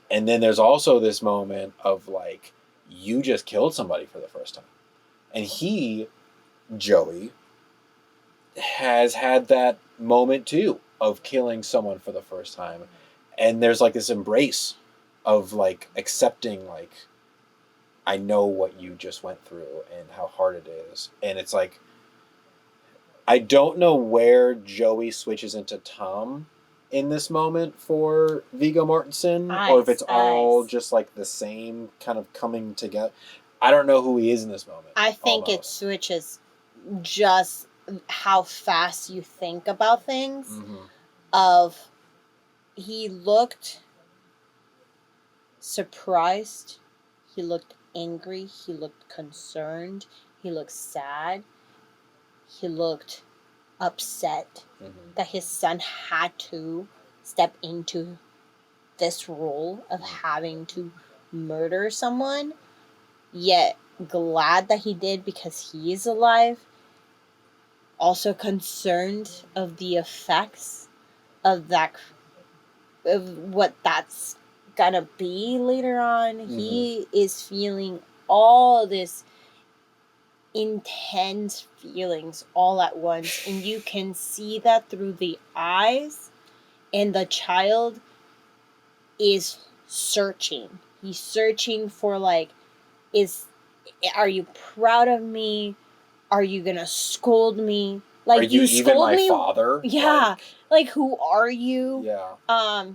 And then there's also this moment of, like, you just killed somebody for the first time. And he, Joey, has had that moment too of killing someone for the first time. And there's, like, this embrace of, like, accepting, like, I know what you just went through and how hard it is. And it's like, I don't know where Joey switches into Tom in this moment for Viggo Mortensen, or if it's all just, like, the same kind of coming together. I don't know who he is in this moment. I think it switches just how fast you think about things. Of he looked surprised, he looked angry, he looked concerned, he looked sad, he looked upset that his son had to step into this role of having to murder someone, yet glad that he did because he is alive, also concerned of the effects of that, of what that's gonna be later on. He is feeling all this intense feelings all at once, and you can see that through the eyes, and the child is searching. He's searching for, like, are you proud of me? Are you gonna scold me? Like, are you even my father? Yeah. Like, who are you? Yeah.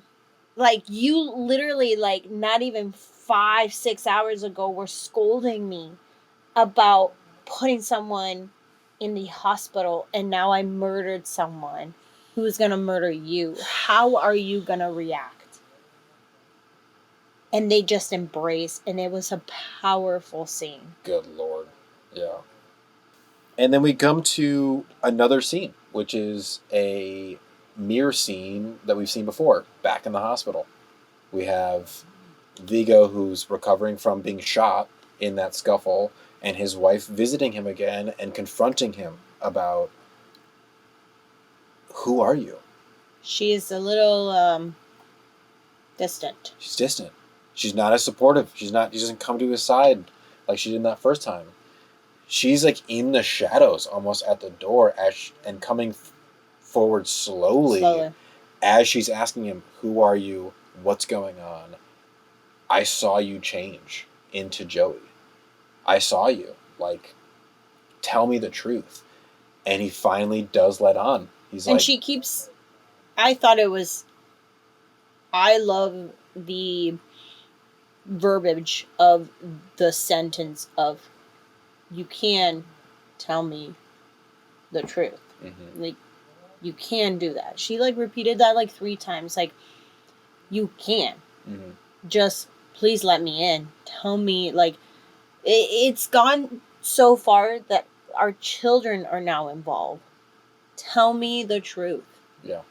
Like, you literally, like, not even 5-6 hours ago were scolding me about putting someone in the hospital, and now I murdered someone who's gonna murder you. How are you gonna react? And they just embraced, and it was a powerful scene. Good Lord. Yeah. And then we come to another scene, which is a mirror scene that we've seen before, back in the hospital. We have Viggo, who's recovering from being shot in that scuffle, and his wife visiting him again and confronting him about, who are you? She is a little distant. She's distant. She's not as supportive. She doesn't come to his side like she did that first time. She's like in the shadows, almost at the door, and coming forward slowly as she's asking him, "Who are you? What's going on? I saw you change into Joey. I saw you. Like, tell me the truth." And he finally does let on. And she keeps... I thought it was... I love the verbiage of the sentence of, "You can tell me the truth." Mm-hmm. Like, you can do that. She, like, repeated that, like, 3 times. Like, you can. Mm-hmm. Just, please let me in. Tell me, like... It's gone so far that our children are now involved. Tell me the truth. Yeah.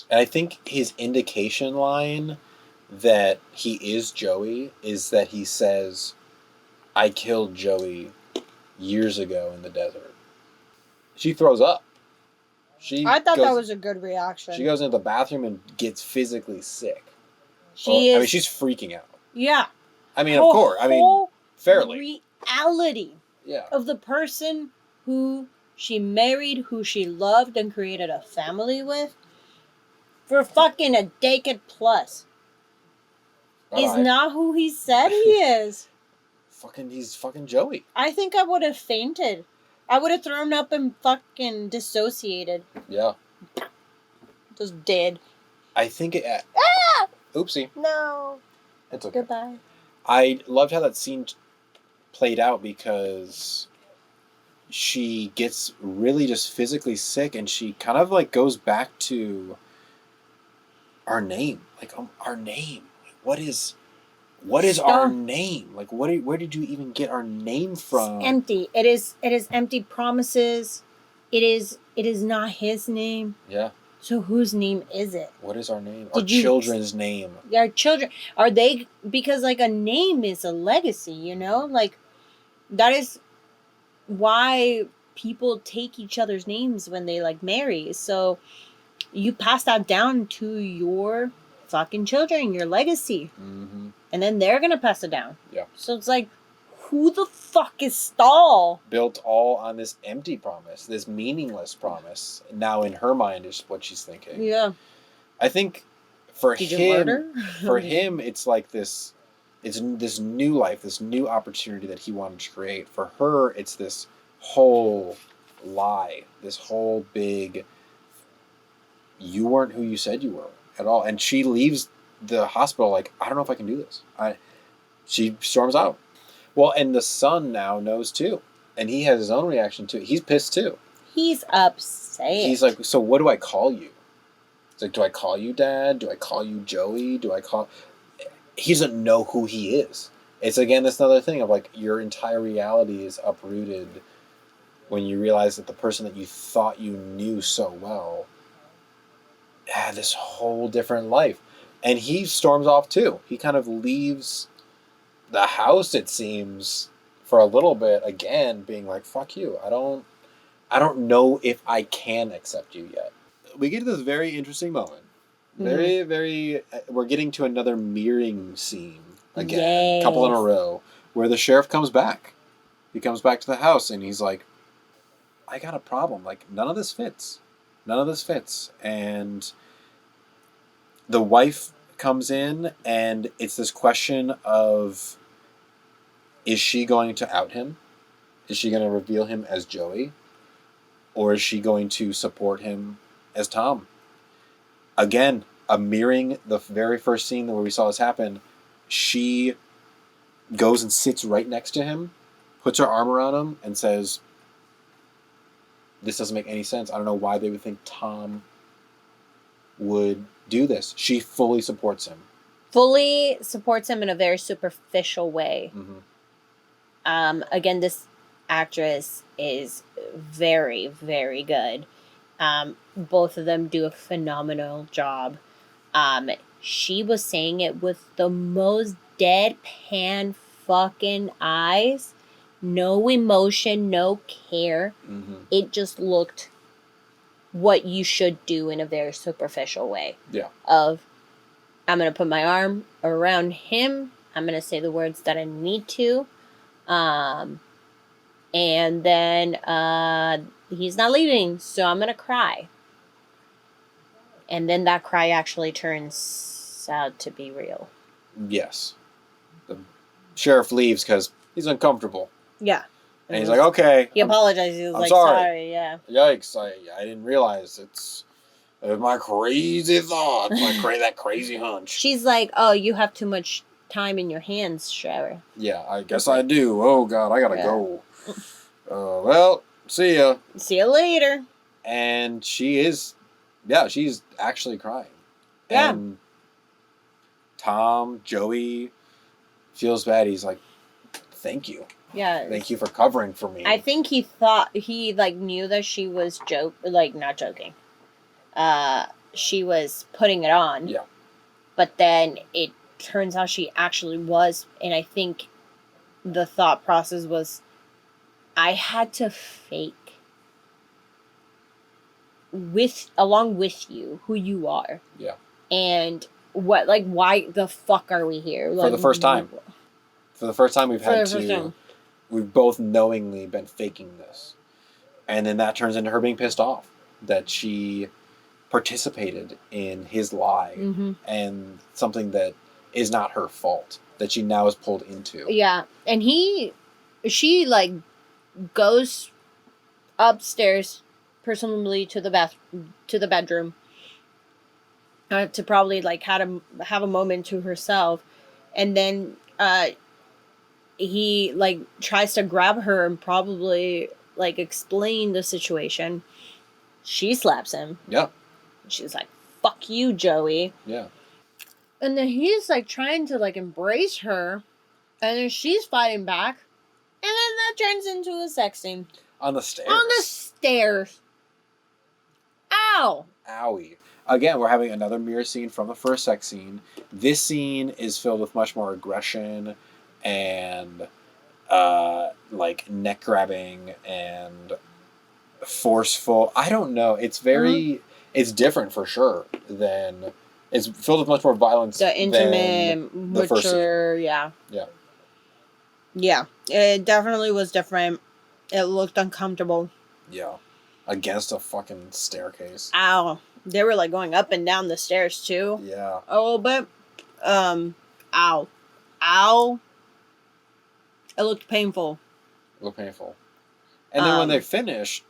And I think his indication line that he is Joey is that he says, "I killed Joey years ago in the desert." She throws up. I thought that was a good reaction. She goes into the bathroom and gets physically sick. I mean, she's freaking out. Yeah. I mean, of course. I mean, fairly. Reality of the person who she married, who she loved and created a family with for fucking a decade plus is not who he said he is. He's fucking Joey. I think I would have fainted. I would have thrown up and fucking dissociated. Yeah. Just dead. I think it... Oopsie. No. It's okay. Goodbye. I loved how that scene played out because she gets really just physically sick and she kind of like goes back to our name. Like, our name. What is our name? Like, where did you even get our name from? It's empty. It is empty promises. It is not his name. Yeah. So whose name is it? What is our name? Our children's name. Our children. Are they... Because, like, a name is a legacy, you know? Like, that is why people take each other's names when they, like, marry. So you pass that down to your fucking children, your legacy. Mm-hmm. And then they're going to pass it down. Yeah. So it's like, who the fuck is Stahl? Built all on this empty promise, this meaningless promise. Now in her mind is what she's thinking. Yeah. I think for Did you murder? For him, it's like this, it's this new life, this new opportunity that he wanted to create. For her, it's this whole lie, this whole big, you weren't who you said you were at all. And she leaves the hospital like, I don't know if I can do this. She storms out. Well, and the son now knows too. And he has his own reaction to it. He's pissed too. He's upset. He's like, so what do I call you? It's like, do I call you Dad? Do I call you Joey? He doesn't know who he is. It's again this another thing of like your entire reality is uprooted when you realize that the person that you thought you knew so well had this whole different life. And he storms off too. He kind of leaves the house, it seems, for a little bit, again, being like, fuck you. I don't know if I can accept you yet. We get to this very interesting moment. Very, very... We're getting to another mirroring scene again. Yes. A couple in a row. Where the sheriff comes back. He comes back to the house and he's like, I got a problem. Like, none of this fits. None of this fits. And the wife comes in and it's this question of... Is she going to out him? Is she going to reveal him as Joey? Or is she going to support him as Tom? Again, a mirroring the very first scene where we saw this happen. She goes and sits right next to him, puts her arm around him, and says, this doesn't make any sense. I don't know why they would think Tom would do this. She fully supports him. Fully supports him in a very superficial way. Mm-hmm. Again, this actress is very, very good. Both of them do a phenomenal job. She was saying it with the most deadpan fucking eyes. No emotion, no care. Mm-hmm. It just looked what you should do in a very superficial way. Yeah. Of, I'm going to put my arm around him. I'm going to say the words that I need to. And then he's not leaving, so I'm going to cry. And then that cry actually turns out to be real. Yes. The sheriff leaves because he's uncomfortable. Yeah. And he's like, okay. He apologized. He was I'm like, sorry. Yeah. Yikes. I didn't realize it's my crazy thoughts. That crazy hunch. She's like, oh, you have too much time in your hands, Sheriff. Yeah, I guess I do. Oh, God, I gotta go. Well, see ya. See you later. And she's actually crying. Yeah. And Tom, Joey, feels bad. He's like, thank you. Yeah. Thank you for covering for me. I think he thought, he, like, knew that she was not joking. She was putting it on. Yeah. But then it turns out she actually was, and I think the thought process was, I had to fake along with you who you are. Yeah. And why the fuck are we here? For the first time. For the first time we've both knowingly been faking this. And then that turns into her being pissed off that she participated in his lie and something that is not her fault that she now is pulled into. Yeah. And she like goes upstairs presumably to the bedroom to probably like have a moment to herself, and then he like tries to grab her and probably like explain the situation. She slaps him. Yeah. She's like, fuck you, Joey. Yeah. And then he's like trying to like embrace her, and then she's fighting back, and then that turns into a sex scene. On the stairs. On the stairs. Ow. Owie. Again, we're having another mirror scene from the first sex scene. This scene is filled with much more aggression and like neck grabbing and forceful. I don't know. It's very it's different for sure than it's filled with much more violence. The intimate, mature, yeah. Yeah. Yeah. It definitely was different. It looked uncomfortable. Yeah. Against a fucking staircase. Ow. They were like going up and down the stairs too. Yeah. A little bit. Ow. Ow. It looked painful. A little painful. And then when they finish,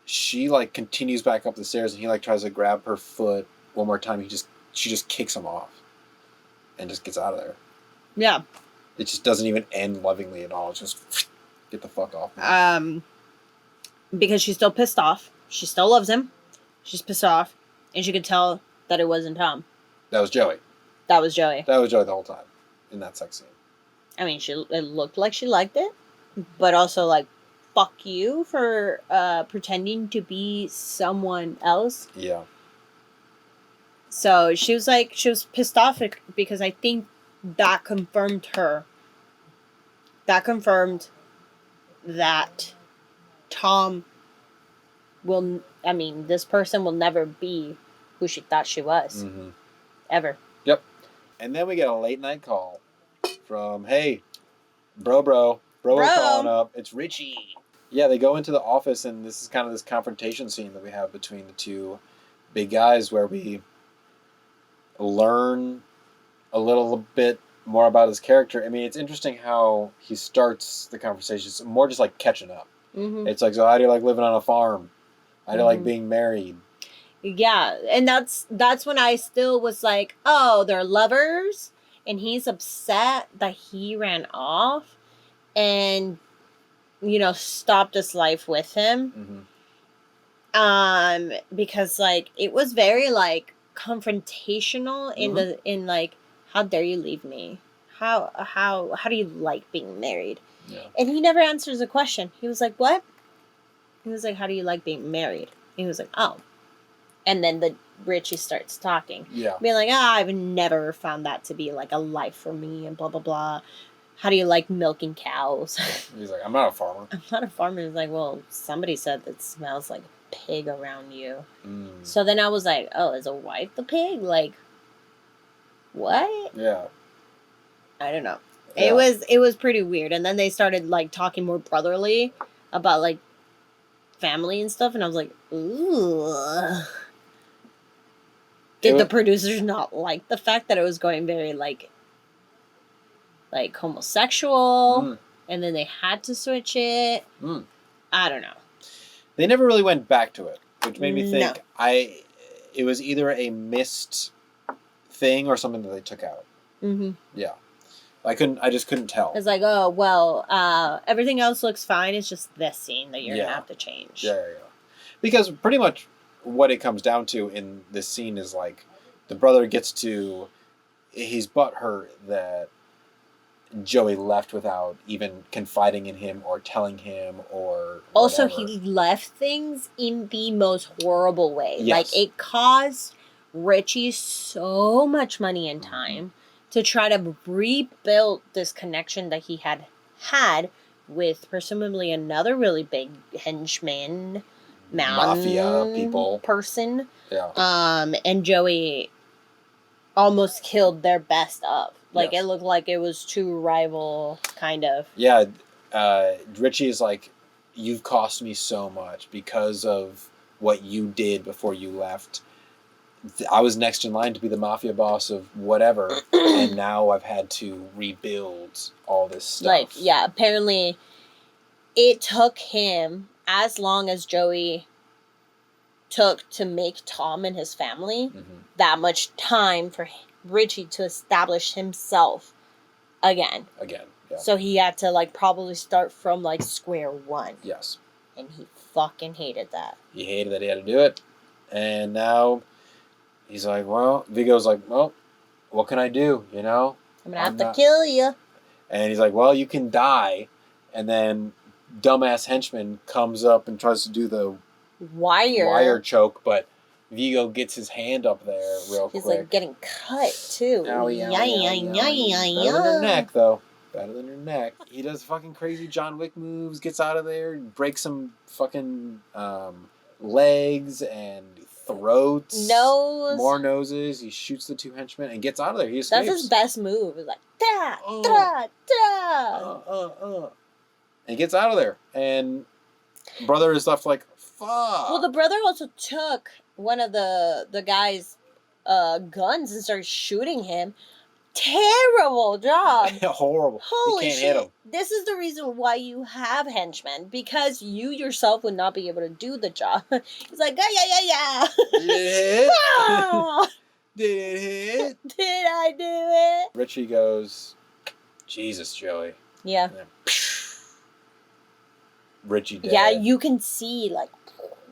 she like continues back up the stairs and he like tries to grab her foot one more time. She just kicks him off and just gets out of there. Yeah. It just doesn't even end lovingly at all. It's just get the fuck off. Because she's still pissed off. She still loves him. She's pissed off. And she could tell that it wasn't Tom. That was Joey. That was Joey. That was Joey the whole time in that sex scene. I mean, it looked like she liked it. But also, like, fuck you for pretending to be someone else. Yeah. So she was pissed off because I think that confirmed her. That confirmed that Tom this person will never be who she thought she was. Mm-hmm. Ever. Yep. And then we get a late night call from, hey, bro, calling up. It's Richie. Yeah, they go into the office and this is kind of this confrontation scene that we have between the two big guys where we learn a little bit more about his character. I mean, it's interesting how he starts the conversation. It's more just like catching up. Mm-hmm. It's like, so how do you like living on a farm? How do you like being married? Yeah, and that's when I still was like, oh, they're lovers, and he's upset that he ran off and, stopped his life with him. Mm-hmm. Because, like, it was very, like, confrontational in like, how dare you leave me? How do you like being married? Yeah. And he never answers the question. He was like, what? He was like, how do you like being married? He was like, oh. And then Richie starts talking. Yeah. Being like, I've never found that to be like a life for me and blah, blah, blah. How do you like milking cows? He's like, I'm not a farmer. I'm not a farmer. He's like, well, somebody said that smells like a pig around you. So then I was like, oh, is a wife the pig? Like, what? Yeah. I don't know. Yeah. It was pretty weird. And then they started like talking more brotherly about like family and stuff, and I was like, ooh. Did the producers not like the fact that it was going very like homosexual, and then they had to switch it? I don't know. They never really went back to it, which made me think it was either a missed thing or something that they took out. Mm-hmm. Yeah. I just couldn't tell. It's like, oh, well, everything else looks fine. It's just this scene that you're going to have to change. Yeah. Because pretty much what it comes down to in this scene is like the brother he's butthurt that Joey left without even confiding in him or telling him or whatever. Also, he left things in the most horrible way. Yes. Like, it cost Richie so much money and time to try to rebuild this connection that he had with presumably another really big henchman, mafia people person. Yeah. And Joey almost killed their best of. Like, It looked like it was two rival kind of. Yeah. Richie is like, you've cost me so much because of what you did before you left. I was next in line to be the mafia boss of whatever, and now I've had to rebuild all this stuff. Like, yeah, apparently it took him as long as Joey took to make Tom and his family that much time for Richie to establish himself again. Yeah. So he had to, like, probably start from, like, square one. Yes. And he fucking hated that. He hated that he had to do it. And now he's like, well, Viggo's like, well, what can I do, you know? I'm going to have to kill you. And he's like, well, you can die. And then dumbass henchman comes up and tries to do the wire choke, but Viggo gets his hand up there real quick. He's like getting cut too. Better than her neck, though. Better than her neck. He does fucking crazy John Wick moves, gets out of there, breaks some fucking legs and throats. Nose. More noses. He shoots the two henchmen and gets out of there. He escapes. That's his best move. It's like, da, da, da. And he gets out of there. And brother is left like, fuck. Well, the brother also took one of the guy's guns and started shooting him. Terrible job. Horrible. Holy you can't shit. hit him. This is the reason why you have henchmen, because you yourself would not be able to do the job. He's like, yeah. Did it hit? Oh! Did it hit? Did I do it? Richie goes, Jesus, Joey. Yeah. And then, Richie dead. Yeah, you can see, like,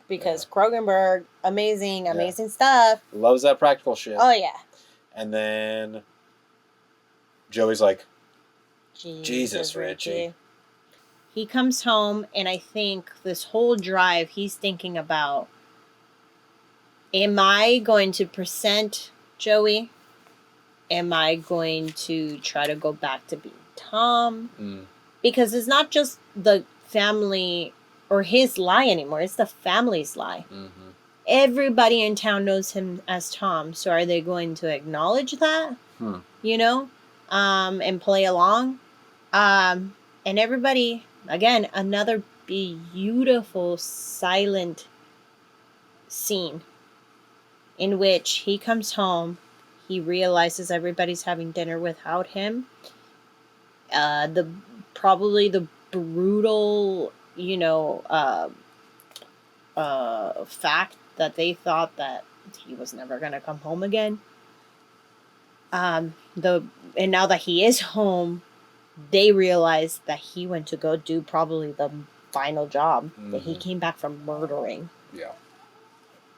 because Cronenberg, amazing stuff. Loves that practical shit. Oh, yeah. And then Joey's like, Jesus, Richie. He comes home, and I think this whole drive, he's thinking about, am I going to present Joey? Am I going to try to go back to being Tom? Because it's not just the family or his lie anymore. It's the family's lie. Everybody in town knows him as Tom. So are they going to acknowledge that? You know? And play along? And everybody, again, another beautiful silent scene in which he comes home. He realizes everybody's having dinner without him. Probably the brutal, fact that they thought that he was never going to come home again. And now that he is home, they realize that he went to go do probably the final job that he came back from murdering. Yeah.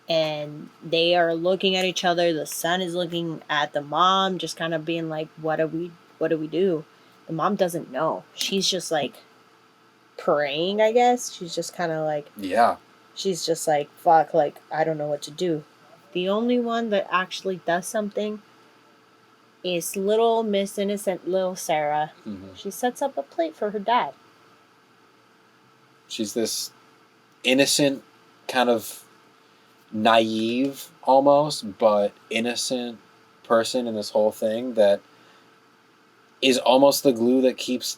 And they are looking at each other. The son is looking at the mom, just kind of being like, what do we do? The mom doesn't know. She's just like praying, I guess. She's just kind of like, yeah. She's just like, fuck, like, I don't know what to do. The only one that actually does something is little Miss Innocent, little Sarah. She sets up a plate for her dad. She's this innocent, kind of naive almost, but innocent person in this whole thing that is almost the glue that keeps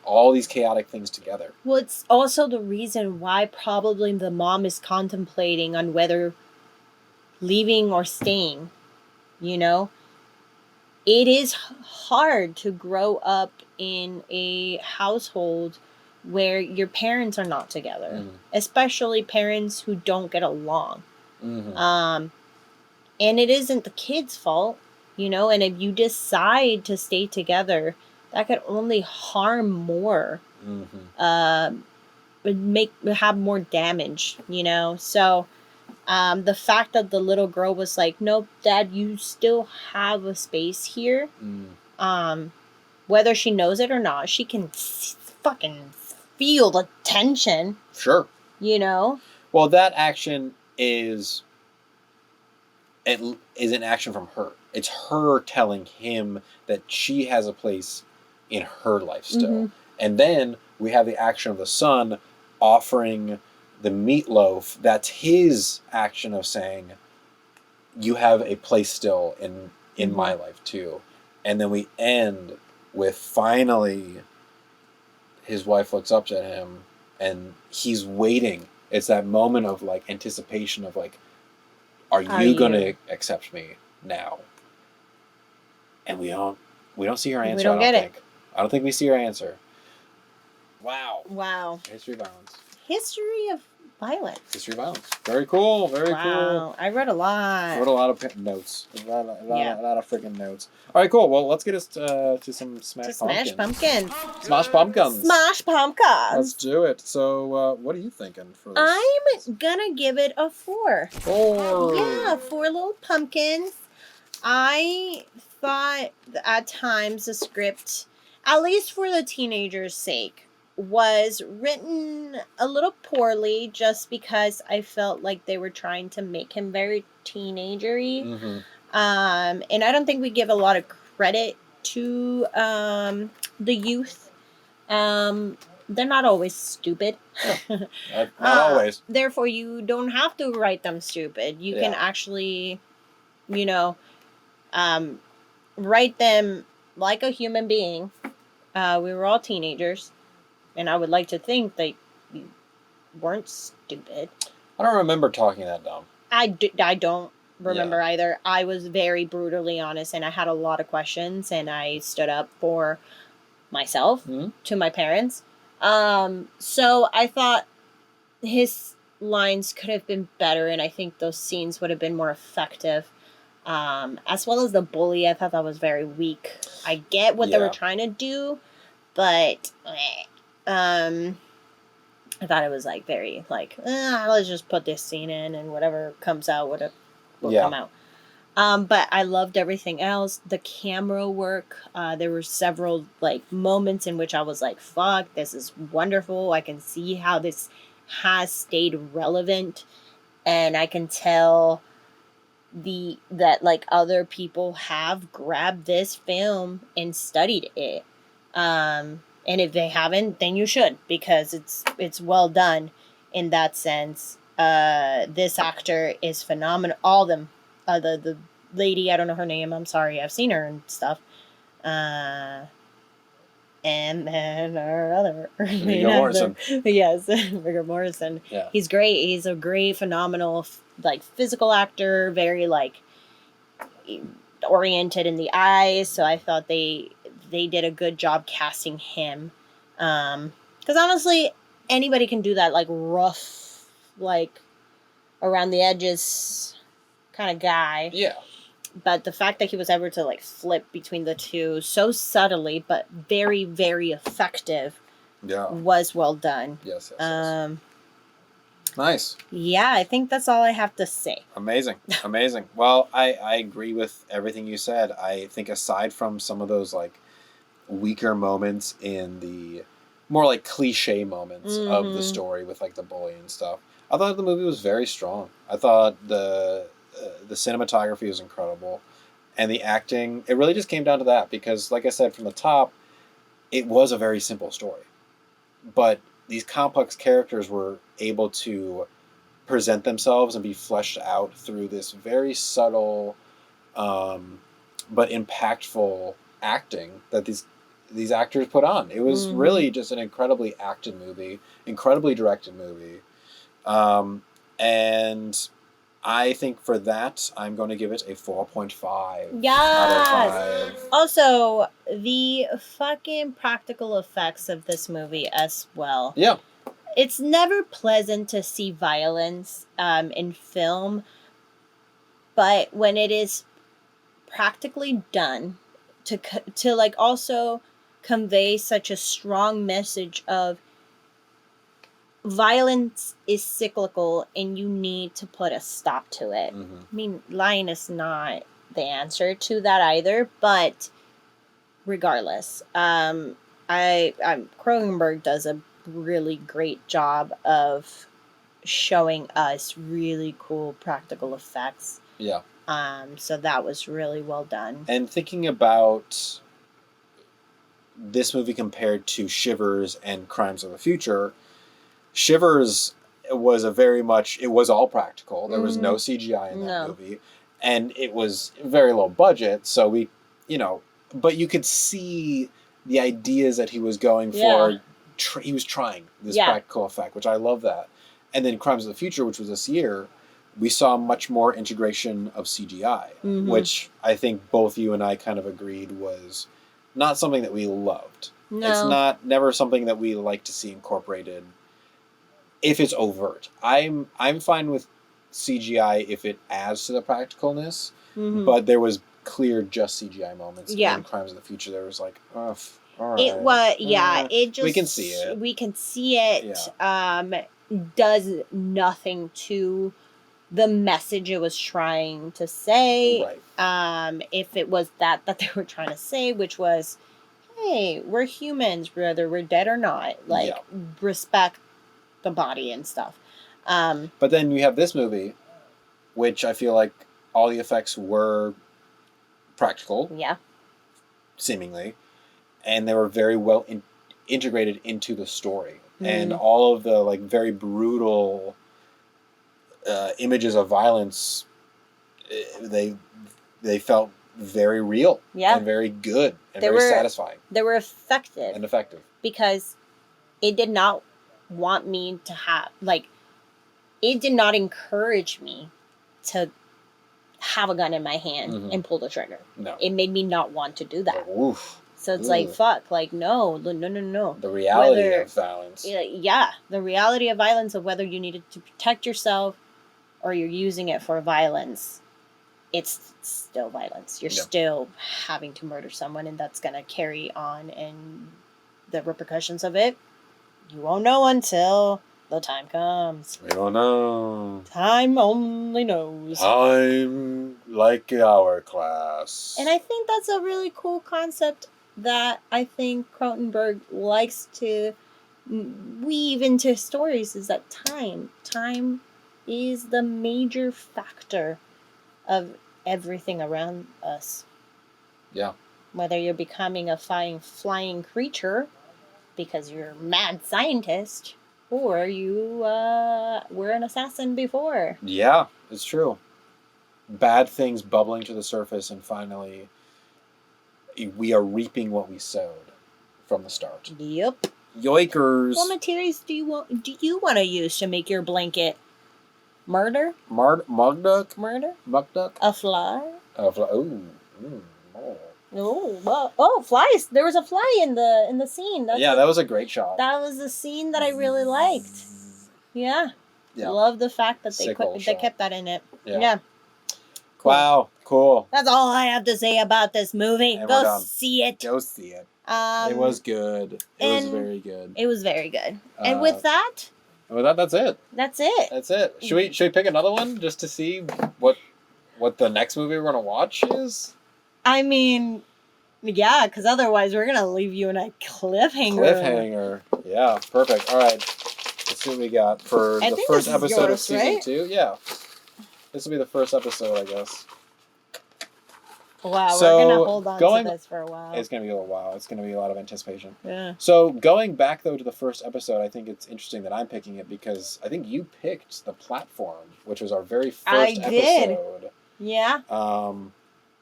all these chaotic things together. Well, it's also the reason why probably the mom is contemplating on whether leaving or staying, you know? It is hard to grow up in a household where your parents are not together, especially parents who don't get along. And it isn't the kid's fault, you know? And if you decide to stay together, that could only harm more, have more damage, you know? So the fact that the little girl was like, nope, Dad, you still have a space here. Whether she knows it or not, she can fucking feel the tension. Sure. You know? Well, that action is an action from her. It's her telling him that she has a place in her life still. And then we have the action of the son offering the meatloaf. That's his action of saying, you have a place still in my life too. And then we end with finally his wife looks up at him and he's waiting. It's that moment of like anticipation of like, are you going to accept me now? And we don't see her answer. I don't think we see her answer. Wow. History of violence. History of violence. Very cool. Very cool. I read a lot. I wrote a lot of notes. A lot of freaking notes. All right, cool. Well, let's get us to some Smash Pumpkins. Smash Pumpkins. Let's do it. So, what are you thinking for this? I'm gonna give it a 4. 4. Yeah, 4 little pumpkins. I thought at times the script, at least for the teenager's sake, was written a little poorly just because I felt like they were trying to make him very teenagery. And I don't think we give a lot of credit to the youth. They're not always stupid. Not always. Therefore, you don't have to write them stupid. You can actually, you know, write them like a human being. We were all teenagers. And I would like to think that you weren't stupid. I don't remember talking that dumb. I don't remember either. I was very brutally honest, and I had a lot of questions, and I stood up for myself to my parents. So I thought his lines could have been better, and I think those scenes would have been more effective. As well as the bully, I thought that was very weak. I get what they were trying to do, but I thought it was like very like, let's just put this scene in and whatever comes out will come out. But I loved everything else. The camera work. There were several like moments in which I was like, fuck, this is wonderful. I can see how this has stayed relevant, and I can tell that like other people have grabbed this film and studied it. And if they haven't, then you should, because it's well done in that sense. This actor is phenomenal. All of them. The lady, I don't know her name. I'm sorry. I've seen her and stuff. And then our other... Viggo Mortensen. Yes, Viggo Mortensen. Yeah. He's great. He's a great, phenomenal, like, physical actor. Very, like, oriented in the eyes. So I thought they did a good job casting him. Because honestly, anybody can do that, like, rough, like, around the edges kind of guy. Yeah. But the fact that he was able to, like, flip between the two so subtly, but very, very effective, was well done. Yes. Nice. Yeah, I think that's all I have to say. Amazing. Well, I agree with everything you said. I think aside from some of those, like, weaker moments in the more like cliche moments of the story with like the bully and stuff, I thought the movie was very strong. I thought the cinematography was incredible, and the acting, it really just came down to that, because like I said from the top, it was a very simple story, but these complex characters were able to present themselves and be fleshed out through this very subtle but impactful acting that these actors put on. It was really just an incredibly acted movie, incredibly directed movie. And I think for that, I'm going to give it a 4.5 out of 5. Also, the fucking practical effects of this movie as well. Yeah. It's never pleasant to see violence in film, but when it is practically done to like also convey such a strong message of violence is cyclical and you need to put a stop to it. I mean, lying is not the answer to that either, but regardless, Cronenberg does a really great job of showing us really cool practical effects. Yeah. So that was really well done. And thinking about this movie compared to Shivers and Crimes of the Future, Shivers was it was all practical. There was no CGI in that movie. And it was very low budget, so but you could see the ideas that he was going for. He was trying this practical effect, which I love that. And then Crimes of the Future, which was this year, we saw much more integration of CGI, which I think both you and I kind of agreed was not something that we loved. No. It's never something that we like to see incorporated if it's overt. I'm fine with CGI if it adds to the practicalness, but there was clear just CGI moments in Crimes of the Future. There was like, all right. It was, it just... We can see it. We can see it. Yeah. Does nothing to the message it was trying to say. Right. If it was that they were trying to say, which was, hey, we're humans, whether we're dead or not. Like, respect the body and stuff. But then you have this movie, which I feel like all the effects were practical. Yeah. Seemingly. And they were very well integrated into the story. And all of the like very brutal images of violence, they felt very real and very good and very satisfying. They were effective. And effective. Because it did not want me to have, like, it did not encourage me to have a gun in my hand and pull the trigger. No. It made me not want to do that. Oof. So it's like, fuck, like, no. The reality of violence. Yeah, the reality of violence, of whether you needed to protect yourself or you're using it for violence, it's still violence. You're still having to murder someone, and that's going to carry on, and the repercussions of it, you won't know until the time comes. We don't know. Time only knows. Time like our class. And I think that's a really cool concept that I think Cronenberg likes to weave into his stories, is that time is the major factor of everything around us. Yeah. Whether you're becoming a flying creature because you're a mad scientist, or you were an assassin before. Yeah, it's true. Bad things bubbling to the surface, and finally we are reaping what we sowed from the start. Yep. Yoikers. What materials do you want to use to make your blanket? Murder? Mugduck? Murder? Muckduck? A fly? Oh. Flies! There was a fly in the scene. That was a great shot. That was a scene that I really liked. Yeah. Love the fact that they kept that in it. Yeah. Cool. Wow, cool. That's all I have to say about this movie. And Go see it. Go see it. It was good. It was very good. It was very good. And with that, that's it. That's it. That's it. Should we pick another one just to see what the next movie we're gonna watch is? I mean, yeah, because otherwise we're gonna leave you in a cliffhanger. Yeah, perfect. All right. Let's see what we got for the first episode of season 2. Yeah. This will be the first episode, I guess. Wow, so we're going to hold on to this for a while. It's going to be a little while. It's going to be a lot of anticipation. Yeah. So going back, though, to the first episode, I think it's interesting that I'm picking it because I think you picked The Platform, which was our very first episode. Yeah.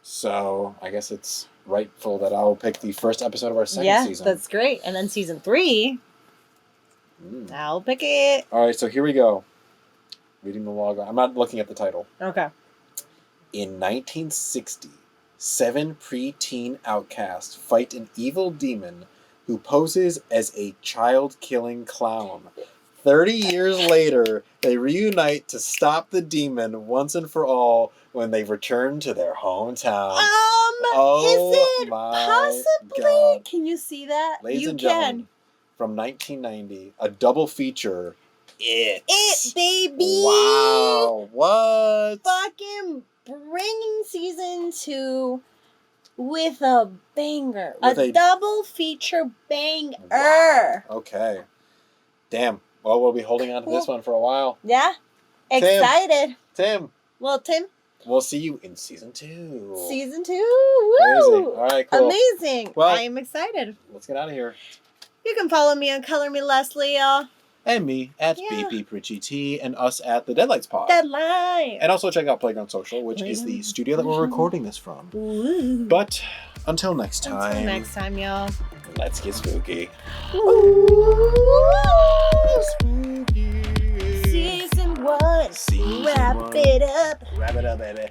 So I guess it's rightful that I'll pick the first episode of our second season. Yeah, that's great. And then season 3, I'll pick it. All right, so here we go. Reading the log. I'm not looking at the title. Okay. In 1960, 7 preteen outcasts fight an evil demon who poses as a child-killing clown. 30 years later, they reunite to stop the demon once and for all when they return to their hometown. Is it possibly? God. Can you see that? Ladies and gentlemen, from 1990, a double feature. It, baby. Wow. What? Fucking bringing season 2 with a banger. With a double feature banger. Wow. Okay. Damn. Well, we'll be holding on to this one for a while. Yeah. Excited. Tim. Well, Tim. We'll see you in season 2. Season 2. Woo! Crazy. All right, cool. Amazing. Well, I am excited. Let's get out of here. You can follow me on Color Me Leslie, y'all. And me at BP Pritchie T, and us at the Deadlights Pod. Deadlights. And also check out Playground Social, which is the studio that we're recording this from. Ooh. But until next time. Until next time, y'all. Let's get spooky. Ooh. Spooky. Season 1. Season Wrap 1. it up. Wrap it up, baby.